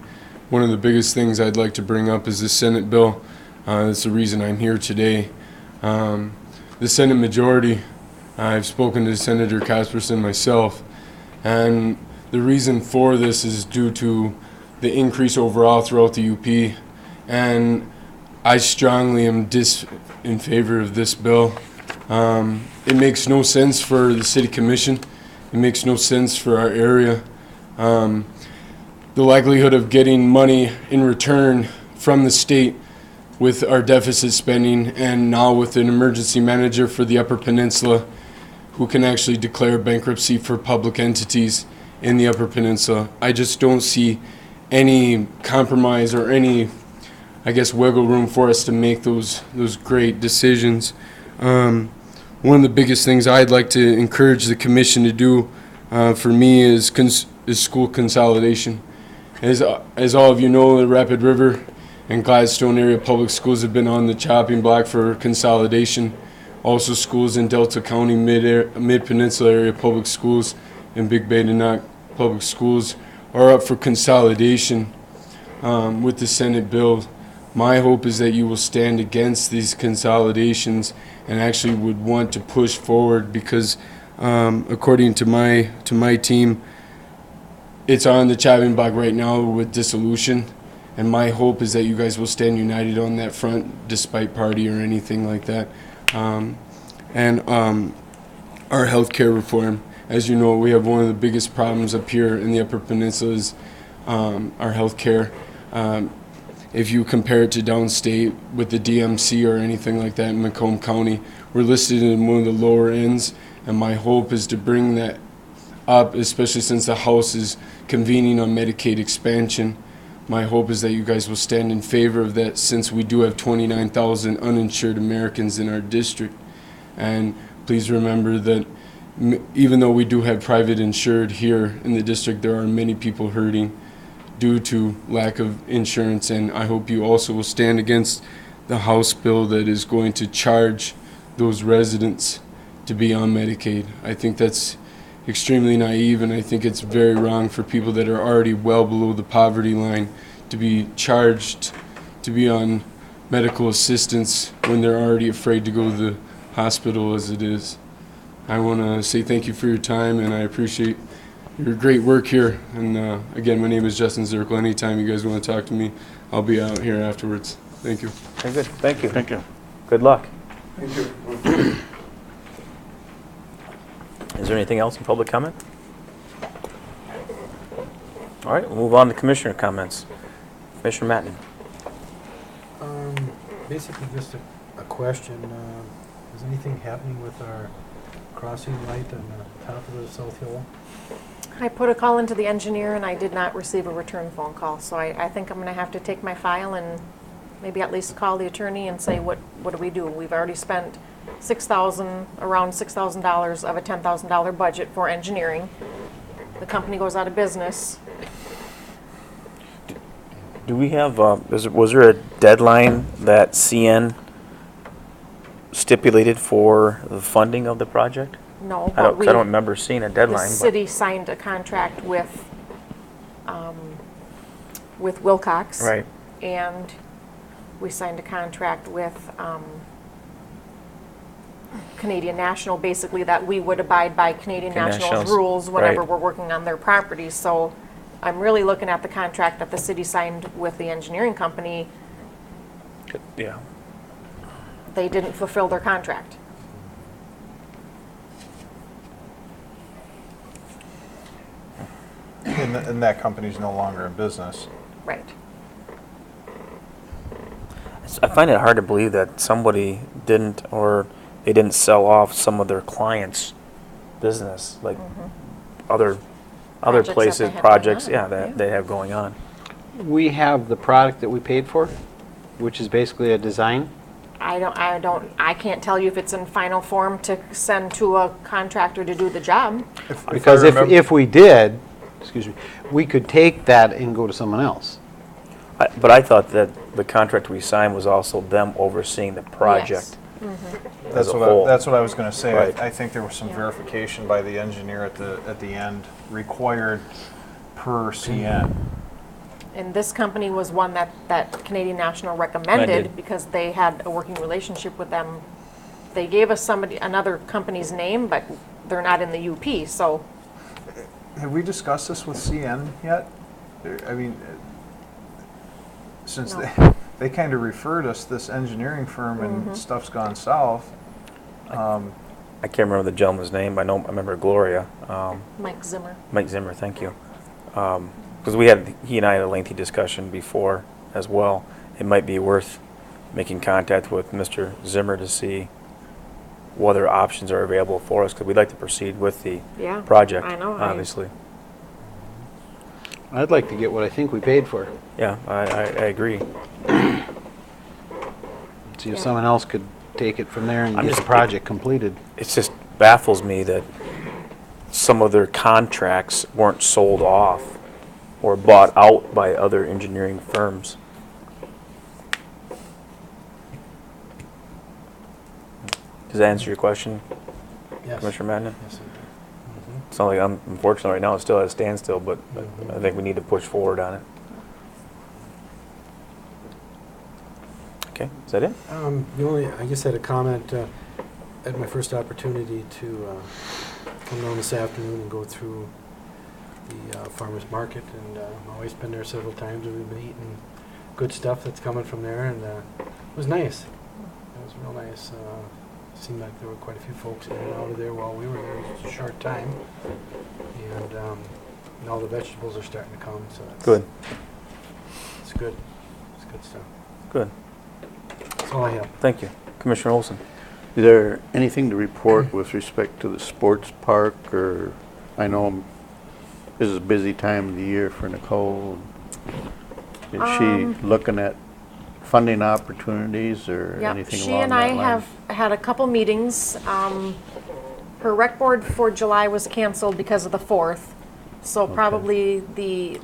One of the biggest things I'd like to bring up is the Senate bill. That's the reason I'm here today. The Senate majority, I've spoken to Senator Casperson myself, and the reason for this is due to the increase overall throughout the UP, and I strongly am in favor of this bill. It makes no sense for the city commission. It makes no sense for our area. The likelihood of getting money in return from the state with our deficit spending, and now with an emergency manager for the Upper Peninsula who can actually declare bankruptcy for public entities in the Upper Peninsula, I just don't see any compromise or any, I guess, wiggle room for us to make those great decisions. One of the biggest things I'd like to encourage the commission to do for me is school consolidation. As all of you know, the Rapid River and Gladstone area public schools have been on the chopping block for consolidation. Also, schools in Delta County mid-peninsula area public schools and Big Bay to Knock public schools are up for consolidation with the Senate bill. My hope is that you will stand against these consolidations and actually would want to push forward, because according to my team, it's on the chopping block right now with dissolution. And my hope is that you guys will stand united on that front, despite party or anything like that. And our healthcare reform, as you know, we have one of the biggest problems up here in the Upper Peninsula is our healthcare. If you compare it to downstate with the DMC or anything like that in Macomb County, we're listed in one of the lower ends. And my hope is to bring that up, especially since the House is convening on Medicaid expansion. My hope is that you guys will stand in favor of that, since we do have 29,000 uninsured Americans in our district. And please remember that even though we do have private insured here in the district, there are many people hurting due to lack of insurance. And I hope you also will stand against the House bill that is going to charge those residents to be on Medicaid. I think that's extremely naive, and I think it's very wrong for people that are already well below the poverty line to be charged to be on medical assistance when they're already afraid to go to the hospital as it is. I want to say thank you for your time, and I appreciate your great work here. And again, my name is Justin Zirkle. Anytime you guys want to talk to me, I'll be out here afterwards. Thank you. Very good. Thank you. Thank you. Good luck. Thank you. Is there anything else in public comment? All right, we'll move on to commissioner comments. Commissioner Matten. Basically, just a question. Is anything happening with our crossing light on the top of the South Hill? I put a call into the engineer and I did not receive a return phone call. So I think I'm going to have to take my file and maybe at least call the attorney and say, what do we do? We've already spent around $6,000 of a $10,000 budget for engineering. The company goes out of business. Do we have, was there a deadline that CN stipulated for the funding of the project? No, I but don't remember seeing a the deadline. city signed a contract with Wilcox. Right. And we signed a contract with Canadian National, basically that we would abide by Canadian National's National's, rules whenever right. we're working on their property. So I'm really looking at the contract that the city signed with the engineering company. Yeah. they didn't fulfill their contract. And that company's no longer in business. Right. I find it hard to believe that somebody didn't, or they didn't sell off some of their clients' business, like other Projects that places, they had projects, going on, yeah, that they have going on. We have the product that we paid for, which is basically a design. I can't tell you if it's in final form to send to a contractor to do the job. Because if we did, excuse me, we could take that and go to someone else. But I thought that the contract we signed was also them overseeing the project as a whole. That's what I was going to say. Right. I think there was some verification by the engineer at the end required per CN. And this company was one that Canadian National recommended because they had a working relationship with them. They gave us another company's name, but they're not in the UP, so. Have we discussed this with CN yet? I mean, since No. they kind of referred us this engineering firm and stuff's gone south. I can't remember the gentleman's name. I remember Gloria. Mike Zimmer. Mike Zimmer, thank you. Because he and I had a lengthy discussion before as well. It might be worth making contact with Mr. Zimmer to see what other options are available for us, because we'd like to proceed with the project, I know, obviously. I'd like to get what I think we paid for. Yeah, I agree. See if someone else could take it from there and I'm get the just- project completed. It just baffles me that some of their contracts weren't sold off or bought out by other engineering firms. Does that answer your question, Yes. Commissioner Madden? Yes, it did. It's not like unfortunately right now it's still at a standstill, but I think we need to push forward on it. Okay, is that it? I just had a comment at my first opportunity to come down this afternoon and go through the farmer's market, and I've always been there several times, and we've been eating good stuff that's coming from there, and it was nice. It was real nice. Seemed like there were quite a few folks in and out of there while we were there. It was a short time, and all the vegetables are starting to come, so that's Good. It's good. It's good stuff. Good. That's all I have. Thank you. Commissioner Olson? Is there anything to report with respect to the sports park, or, I know this is a busy time of the year for Nicole. Is she looking at funding opportunities or Yep, anything she along and that I line? have had a couple meetings. Her rec board for July was canceled because of the 4th. So probably the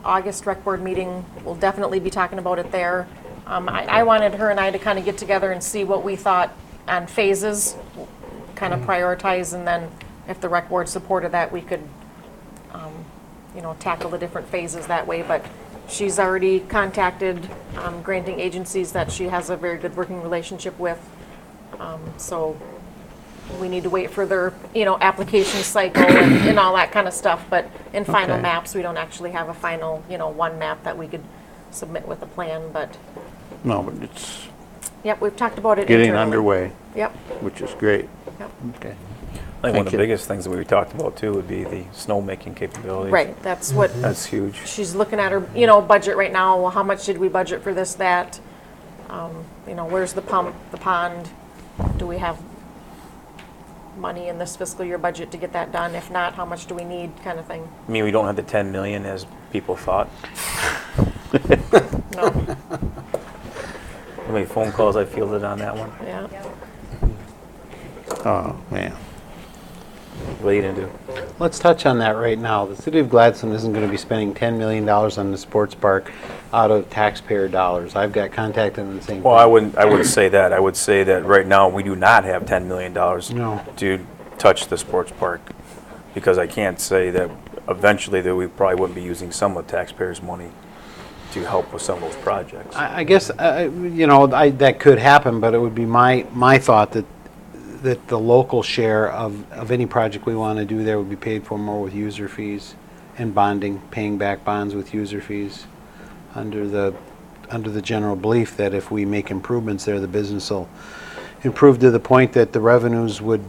August rec board meeting, we'll definitely be talking about it there. I wanted her and I to kind of get together and see what we thought on phases, kind of prioritize, and then if the rec board supported that, we could, tackle the different phases that way. But she's already contacted granting agencies that she has a very good working relationship with. So we need to wait for their, application cycle and all that kind of stuff. But in final Okay. maps, we don't actually have a final, one map that we could submit with a plan. But, No, but it's yep, we've talked about it getting internally. underway, Yep, which is great. yep. Okay. I think one of the Thank you. biggest things that we talked about too would be the snowmaking capabilities. Right, that's what That's huge. she's looking at her, budget right now. Well, how much did we budget for this, that? Where's the pump, the pond? Do we have money in this fiscal year budget to get that done? If not, how much do we need, kind of thing? I mean, we don't have the 10 million as people thought. No, How many phone calls I fielded on that one? yeah. Oh, man. What are you gonna do? Let's touch on that right now. The city of Gladstone isn't going to be spending $10 million on the sports park out of taxpayer dollars. I've got contacted in the same. Well, I wouldn't say that. I would say that right now we do not have $10 million No. to touch the sports park, because I can't say that eventually that we probably wouldn't be using some of taxpayers' money to help with some of those projects. I guess, that could happen, but it would be my thought that the local share of any project we want to do there would be paid for more with user fees and bonding, paying back bonds with user fees under the under the general belief that if we make improvements there, the business will improve to the point that the revenues would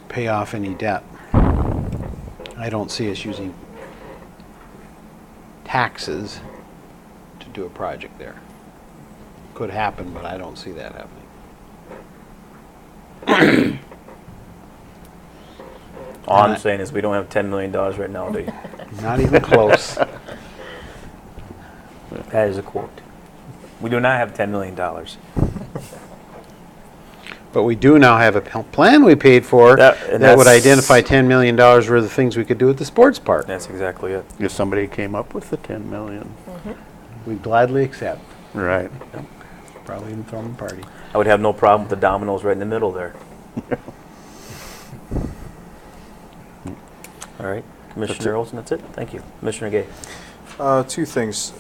pay off any debt. I don't see us using taxes to do a project there. Could happen, but I don't see that happening. All I'm saying is we don't have $10 million right now, do you? Not even close. That is a quote. We do not have $10 million. But we do now have a plan we paid for That- that, and would that's- identify $10 million worth of things we could do at the sports park. That's exactly it. If somebody came up with the 10 million. We'd gladly accept. Right. Probably even throw them a party. I would have no problem with the dominoes right in the middle there. All right, Commissioner Olson, that's it. Thank you. Commissioner Gay. Two things.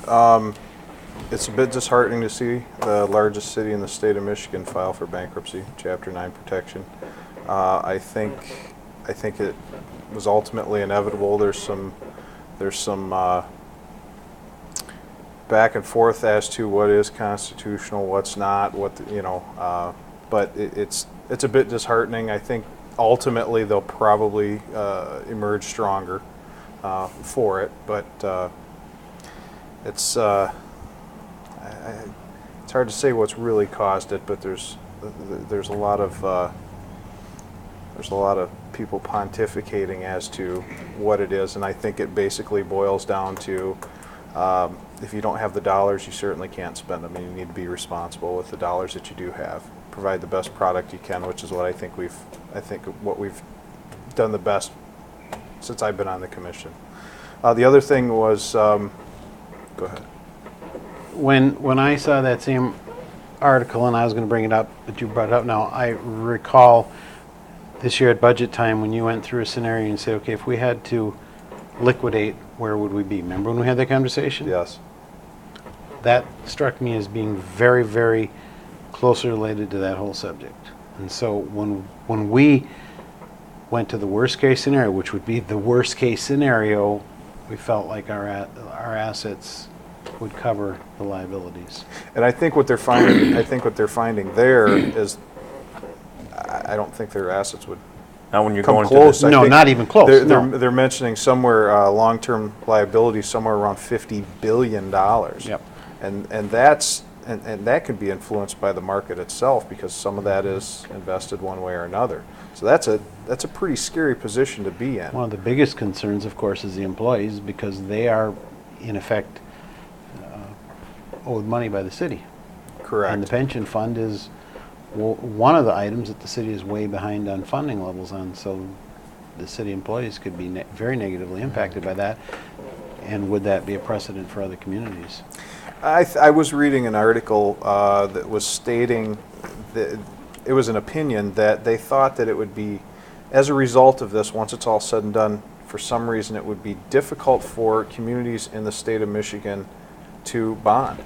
It's a bit disheartening to see the largest city in the state of Michigan file for bankruptcy, Chapter 9 protection. I think it was ultimately inevitable. There's some back and forth as to what is constitutional, what's not, but it's a bit disheartening. I think ultimately they'll probably emerge stronger for it, but it's hard to say what's really caused it, but there's a lot of people pontificating as to what it is, and I think it basically boils down to if you don't have the dollars, you certainly can't spend them, and you need to be responsible with the dollars that you do have. Provide the best product you can, which is what I think we've done the best since I've been on the commission. The other thing was, go ahead. When I saw that same article, and I was going to bring it up, but you brought it up now, I recall this year at budget time when you went through a scenario and said, okay, if we had to liquidate, where would we be? Remember when we had that conversation? Yes. That struck me as being very, very closely related to that whole subject. And so when we went to the worst case scenario, which would be the worst case scenario, we felt like our assets would cover the liabilities. And I think what they're finding there is, I don't think their assets would Now when you're come going close. to I No, think not even close, no. They're mentioning somewhere long-term liability somewhere around $50 billion. Yep. And that could be influenced by the market itself because some of that is invested one way or another. So that's a pretty scary position to be in. One of the biggest concerns, of course, is the employees because they are, in effect, owed money by the city. Correct. And the pension fund is one of the items that the city is way behind on funding levels on, so the city employees could be very negatively impacted by that. And would that be a precedent for other communities? I was reading an article that was stating that it was an opinion that they thought that it would be, as a result of this, once it's all said and done, for some reason it would be difficult for communities in the state of Michigan to bond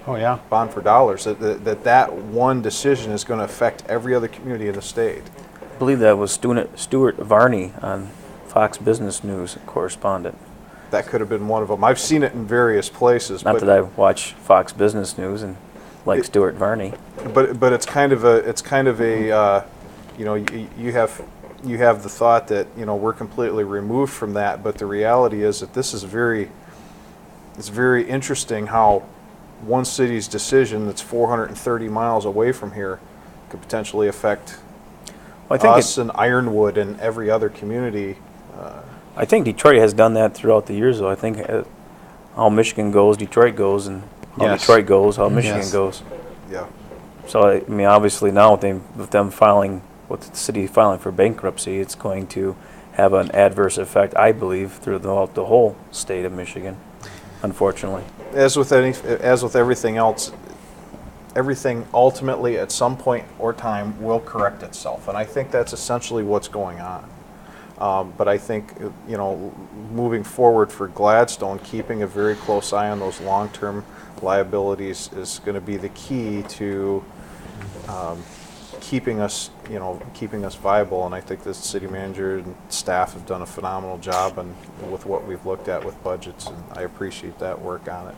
Oh, yeah. for dollars. That one decision is going to affect every other community in the state. I believe that was Stuart Varney on Fox Business News correspondent. That could have been one of them. I've seen it in various places. Not that I watch Fox Business News and like Stuart Varney. But it's kind of a you have the thought that we're completely removed from that, but the reality is that this is it's very interesting how one city's decision that's 430 miles away from here could potentially affect us and Ironwood and every other community. I think Detroit has done that throughout the years, though. I think how Michigan goes, Detroit goes, and how Yes. Detroit goes, how Michigan Yes. goes. Yeah. So, I mean, obviously now with them filing, with the city filing for bankruptcy, it's going to have an adverse effect, I believe, throughout the whole state of Michigan, unfortunately. As with everything else, everything ultimately at some point or time will correct itself, and I think that's essentially what's going on. But I think moving forward for Gladstone, keeping a very close eye on those long-term liabilities is going to be the key to keeping us viable. And I think the city manager and staff have done a phenomenal job with what we've looked at with budgets, and I appreciate that work on it.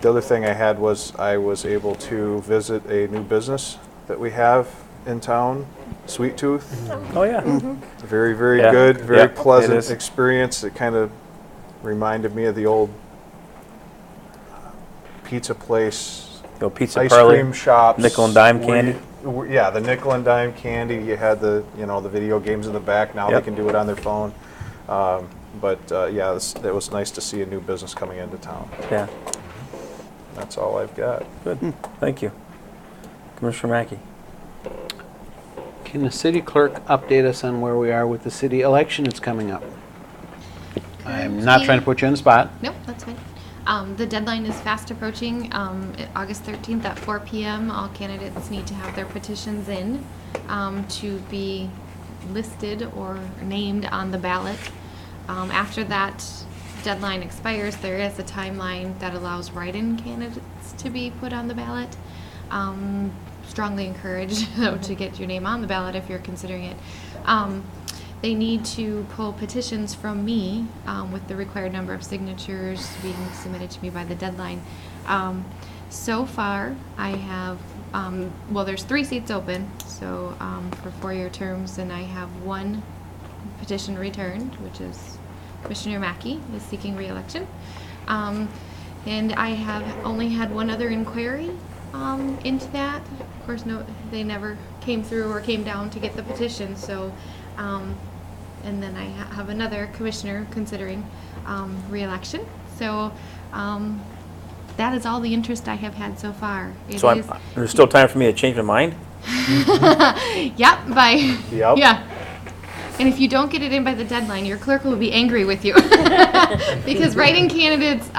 The other thing I had was I was able to visit a new business that we have in town, Sweet Tooth. Oh, yeah. Very, very Yeah. good, very Yeah, it pleasant is. experience. It kind of reminded me of the old pizza place, Go pizza ice parlor, cream shops. nickel and dime where candy. Yeah, the nickel and dime candy. You had the video games in the back. Now Yep. they can do it on their phone. Yeah, it was nice to see a new business coming into town. Yeah, That's all I've got. good. Thank you. Commissioner Mackey. Can the city clerk update us on where we are with the city election that's coming up? I'm not trying to put you on the spot. Nope, that's fine. The deadline is fast approaching. August 13th at 4 p.m. All candidates need to have their petitions in to be listed or named on the ballot. After that deadline expires, there is a timeline that allows write-in candidates to be put on the ballot. Strongly encourage though to get your name on the ballot if you're considering it. They need to pull petitions from me with the required number of signatures being submitted to me by the deadline. So far, I have, well, there's 3 seats open, so for 4-year terms, and I have 1 petition returned, which is Commissioner Mackey is seeking re-election. And I have only had 1 other inquiry into that. Of course, no, they never came through or came down to get the petition, so and then I have another commissioner considering re-election. So that is all the interest I have had so far. So there's still time for me to change my mind? Yep, by Yep. yeah. And if you don't get it in by the deadline, your clerk will be angry with you because writing candidates,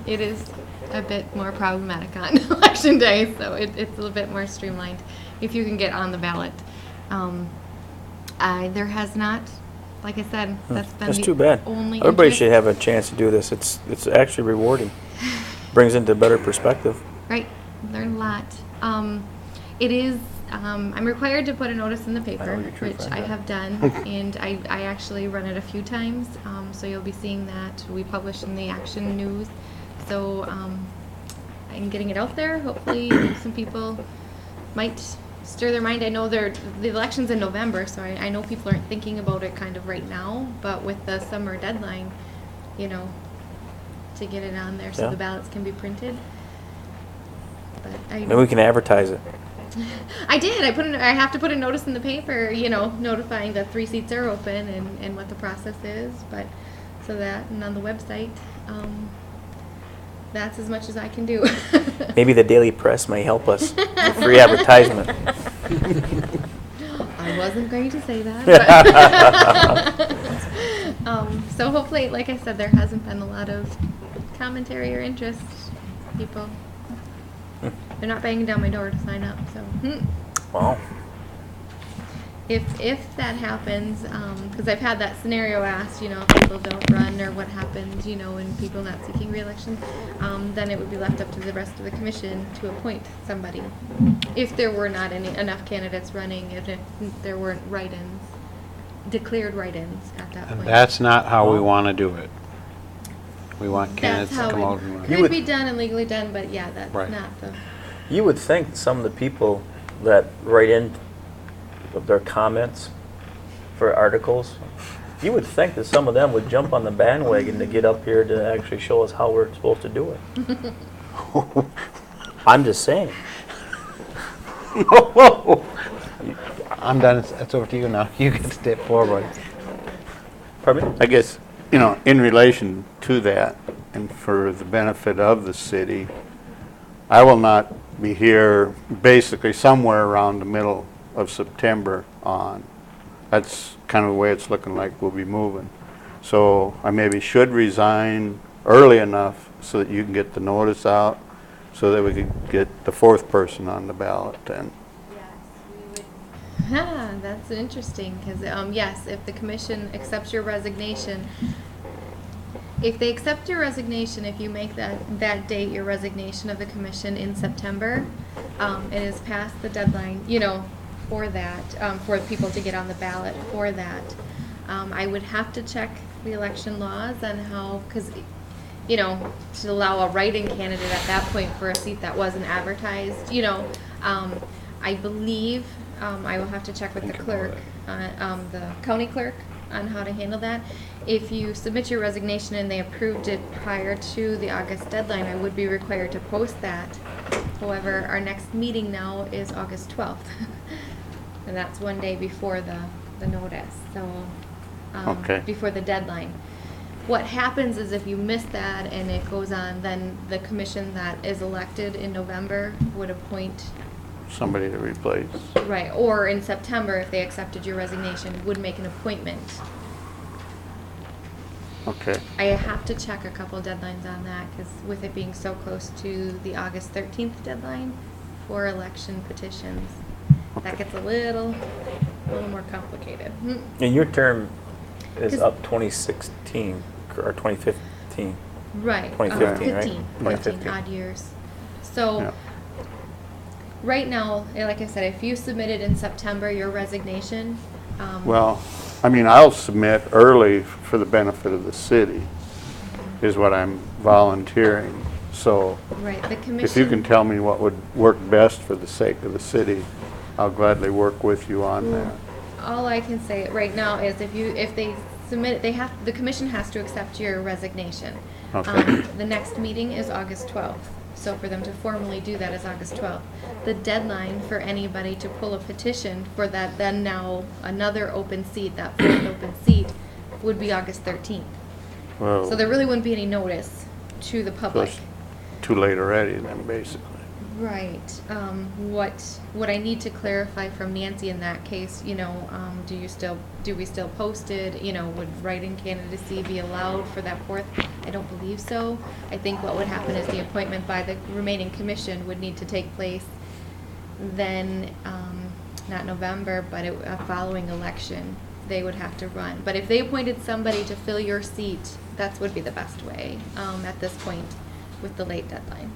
it is a bit more problematic on election day, so it's a little bit more streamlined if you can get on the ballot. There has not, like I said, that's been That's the too bad. only Everybody interest. should have a chance to do this. It's actually rewarding. Brings into better perspective. Right, learn a lot. It is, I'm required to put a notice in the paper, your true which friend, I yeah. have done, and I actually run it a few times, so you'll be seeing that. We publish in the Action News, so I'm getting it out there. Hopefully some people might stir their mind. I know the election's in November, so I know people aren't thinking about it kind of right now, but with the summer deadline, to get it on there so Yeah. the ballots can be printed. But Maybe we can advertise it. I did. I have to put a notice in the paper, notifying that 3 seats are open and what the process is. But so that, and on the website, that's as much as I can do. Maybe the Daily Press may help us. Free advertisement. I wasn't going to say that. But so hopefully, like I said, there hasn't been a lot of commentary or interest. People, they're not banging down my door to sign up. So. Wow. If that happens, because I've had that scenario asked, if people don't run or what happens, and people not seeking re-election, then it would be left up to the rest of the commission to appoint somebody. If there were not enough candidates running, if there weren't write-ins, declared write-ins at that And point. that's not how we want to do it. We want candidates That's to how come it out and run. could be done and legally done, but yeah, that's Right. not the. You would think that some of the people that write in of their comments for articles, you would think that some of them would jump on the bandwagon to get up here to actually show us how we're supposed to do it. I'm just saying. I'm done. It's over to you now. You can step forward. Pardon me? I guess, in relation to that, and for the benefit of the city, I will not be here basically somewhere around the middle of September on. That's kind of the way it's looking like we'll be moving. So I maybe should resign early enough so that you can get the notice out, so that we could get the 4th person on the ballot then. That's interesting, because yes, if the commission accepts your resignation, if they accept your resignation, if you make that date your resignation of the commission in September, it is past the deadline, for that, for people to get on the ballot for that. I would have to check the election laws on how, because you know, to allow a write-in candidate at that point for a seat that wasn't advertised, you know. I believe, I will have to check with the clerk, the county clerk, on how to handle that. If you submit your resignation and they approved it prior to the August deadline, I would be required to post that. However, our next meeting now is August 12th. And that's one day before the notice, so, Okay. before the deadline. What happens is if you miss that and it goes on, then the commission that is elected in November would appoint, Somebody to replace. right, or in September, if they accepted your resignation, would make an appointment. Okay. I have to check a couple deadlines on that, because with it being so close to the August 13th deadline for election petitions, that gets a little more complicated. And your term is 'Cause- up 2016 or 2015. Right. 2015, right? 15, 2015. odd years. So, Yeah. right now, like I said, if you submitted in September your resignation, Well, I mean, I'll submit early for the benefit of the city, is what I'm volunteering. So right, the commission. if you can tell me what would work best for the sake of the city, I'll gladly work with you on that. All I can say right now is if they submit it, the commission has to accept your resignation. Okay. The next meeting is August 12th. So for them to formally do that is August 12th. The deadline for anybody to pull a petition for that then now another open seat, that fourth open seat, would be August 13th. Well, So there really wouldn't be any notice to the public. it's too late already then, basically. Right. What I need to clarify from Nancy in that case, you know, do we still post it? You know, would write-in candidacy be allowed for that fourth? I don't believe so. I think what would happen is the appointment by the remaining commission would need to take place then, not November, but a following election. They would have to run. But if they appointed somebody to fill your seat, that would be the best way at this point with the late deadline.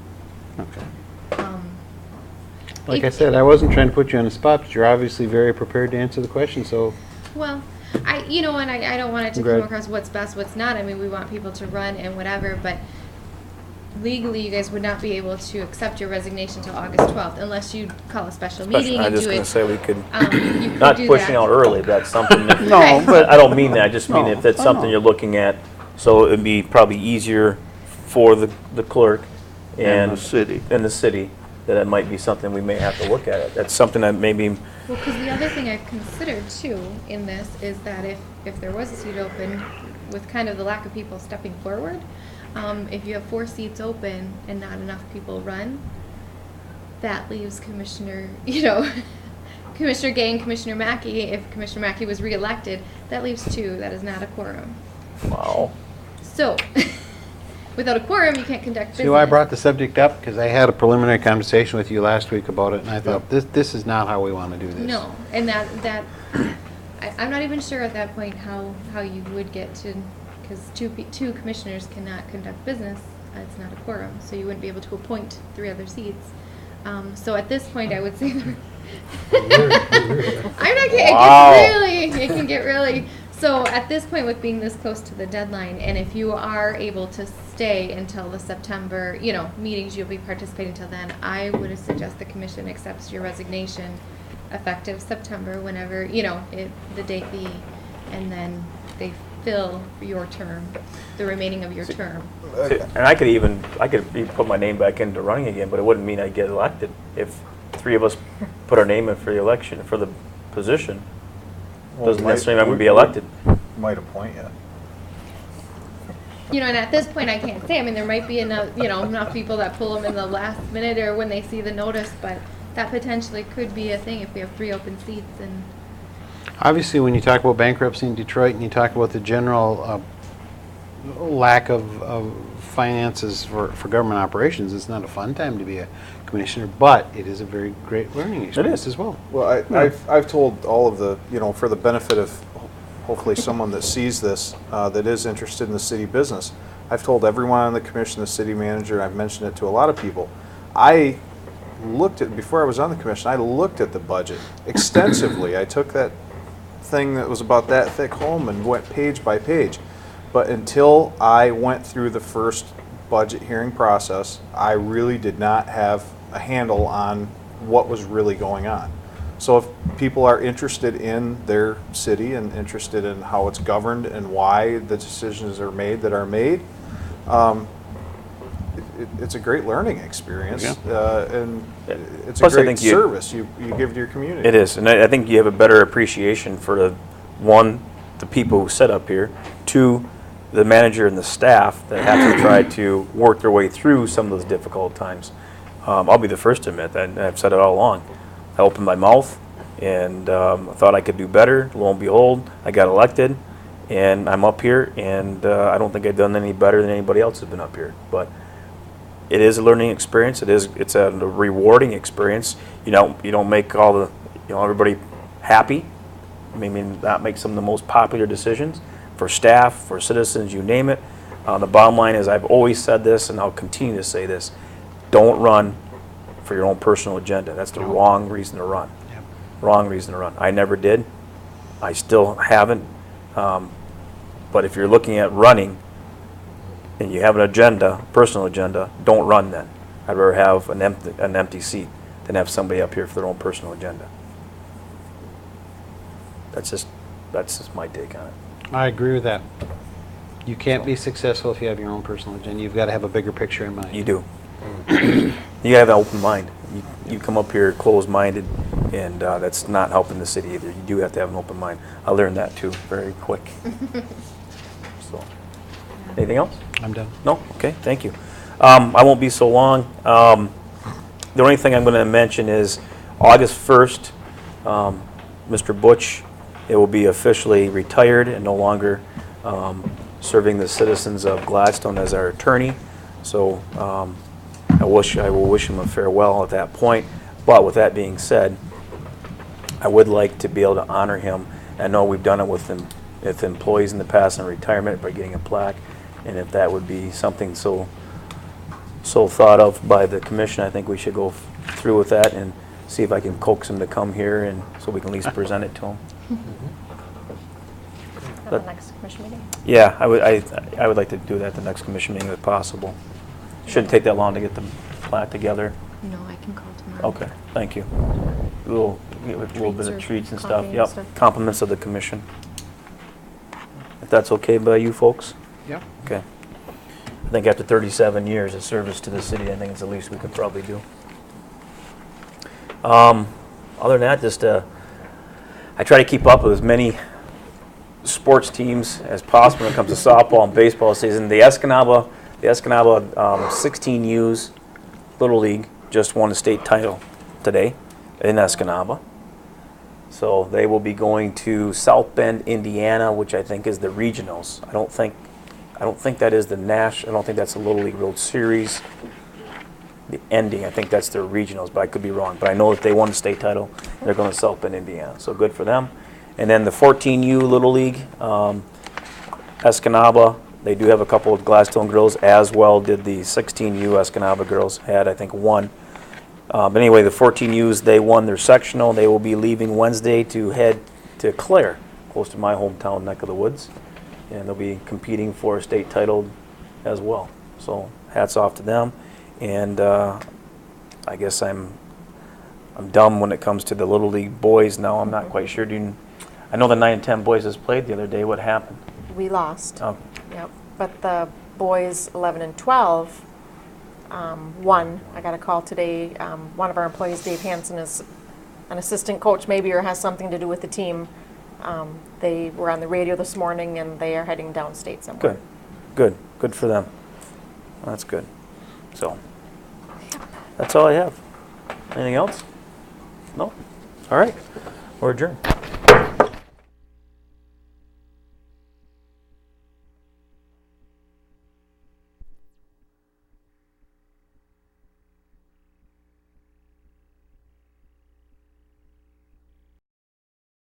Okay. Like I If- said, I wasn't trying to put you on the spot, but you're obviously very prepared to answer the question, so Well, I don't want it to Right. come across what's best, what's not. I mean, we want people to run and whatever, but legally, you guys would not be able to accept your resignation until August 12th unless you call a special meeting I'm and just do going it. to say we could, You could not do pushing that. out early, that's something that. No, Right. but I don't mean that, I just mean No, if that's I something know. you're looking at, so it'd be probably easier for the clerk and and the city. the city, that it might be something we may have to look at. That's something that maybe, Well, because the other thing I've considered too in this is that if there was a seat open, with kind of the lack of people stepping forward, if you have 4 seats open and not enough people run, that leaves Commissioner Gay and Commissioner Mackey, if Commissioner Mackey was reelected, that leaves 2. That is not a quorum. wow. So, without a quorum, you can't conduct business. see why I brought the subject up? Because I had a preliminary conversation with you last week about it, and I thought, this is not how we want to do this. No, and I'm not even sure at that point how you would get to, because two commissioners cannot conduct business. It's not a quorum, so you wouldn't be able to appoint 3 other seats. So at this point, I would say, I'm not kidding. Wow. It can get really. So at this point, with being this close to the deadline, and if you are able to stay until the September, meetings, you'll be participating till then, I would suggest the commission accepts your resignation effective September, whenever, the date be, and then they fill your term, the remaining of your term. And I could even put my name back into running again, but it wouldn't mean I'd get elected. If 3 of us put our name in for the election, for the position, doesn't necessarily mean I'm going to be elected. Might appoint you. And at this point, I can't say. I mean, there might be enough people that pull them in the last minute or when they see the notice, but that potentially could be a thing if we have 3 open seats. And Obviously, when you talk about bankruptcy in Detroit and you talk about the general lack of finances for government operations, it's not a fun time to be a commissioner, but it is a very great learning experience as well. Well, I've told all of the, for the benefit of hopefully someone that sees this, that is interested in the city business, I've told everyone on the commission, the city manager, I've mentioned it to a lot of people. Before I was on the commission, I looked at the budget extensively. I took that thing that was about that thick home and went page by page. But until I went through the first budget hearing process, I really did not have a handle on what was really going on. So if people are interested in their city and interested in how it's governed and why the decisions are made that are made, it's a great learning experience, and it's Plus, a I great think you- service you give to your community. It is, and I think you have a better appreciation for one, the people who sit up here, two, the manager and the staff that have to try to work their way through some of those difficult times. I'll be the first to admit that, and I've said it all along. I opened my mouth and I thought I could do better. Lo and behold, I got elected, and I'm up here, and I don't think I've done any better than anybody else has been up here. But it is a learning experience. It's a rewarding experience. You don't make everybody happy. I mean, that makes some of the most popular decisions for staff, for citizens, you name it. The bottom line is, I've always said this, and I'll continue to say this: don't run for your own personal agenda. That's the wrong reason to run. Yep. Wrong reason to run. I never did. I still haven't. But if you're looking at running and you have an agenda, personal agenda, don't run then. I'd rather have an empty seat than have somebody up here for their own personal agenda. That's just my take on it. I agree with that. You can't be successful if you have your own personal agenda. You've got to have a bigger picture in mind. You do. You have an open mind. You come up here closed-minded, and that's not helping the city either. You do have to have an open mind. I learned that too, very quick. So, anything else? I'm done. No? Okay, thank you. I won't be so long. The only thing I'm going to mention is August 1st, Mr. Butch, it will be officially retired and no longer serving the citizens of Gladstone as our attorney. So I will wish him a farewell at that point. But with that being said, I would like to be able to honor him. I know we've done it with employees in the past in retirement by getting a plaque, and if that would be something so thought of by the commission, I think we should go through with that and see if I can coax him to come here, and so we can at least present it to him. At the next commission meeting? Yeah, I would like to do that at the next commission meeting if possible. Shouldn't take that long to get the plaque together. No, I can call tomorrow. Okay, thank you. We'll get a little bit of Treats or treats and stuff. coffee and Yep, stuff. compliments of the commission. If that's okay by you folks? Yep. Okay. I think after 37 years of service to the city, I think it's the least we could probably do. Other than that, just I try to keep up with as many sports teams as possible when it comes to softball and baseball season. The Escanaba 16U's Little League just won a state title today in Escanaba. So they will be going to South Bend, Indiana, which I think is the regionals. I don't think that is the national. I don't think that's the Little League World Series. The ending, I think that's their regionals, but I could be wrong. But I know that they won the state title. They're going to South Bend, Indiana. So good for them. And then the 14U Little League, Escanaba, they do have a couple of Gladstone girls, as well did the 16U Escanaba girls, had I think one. But anyway, the 14Us, they won their sectional. They will be leaving Wednesday to head to Clare, close to my hometown neck of the woods. And they'll be competing for a state title as well. So hats off to them. And I guess I'm dumb when it comes to the Little League boys now. I'm not quite sure. I know the 9 and 10 boys has played the other day. What happened? We lost. Oh, Yep. But the boys 11 and 12 won. I got a call today. One of our employees, Dave Hansen, is an assistant coach maybe, or has something to do with the team. They were on the radio this morning, and they are heading downstate somewhere. Good for them. That's good. So that's all I have. Anything else? No? All right. We're adjourned.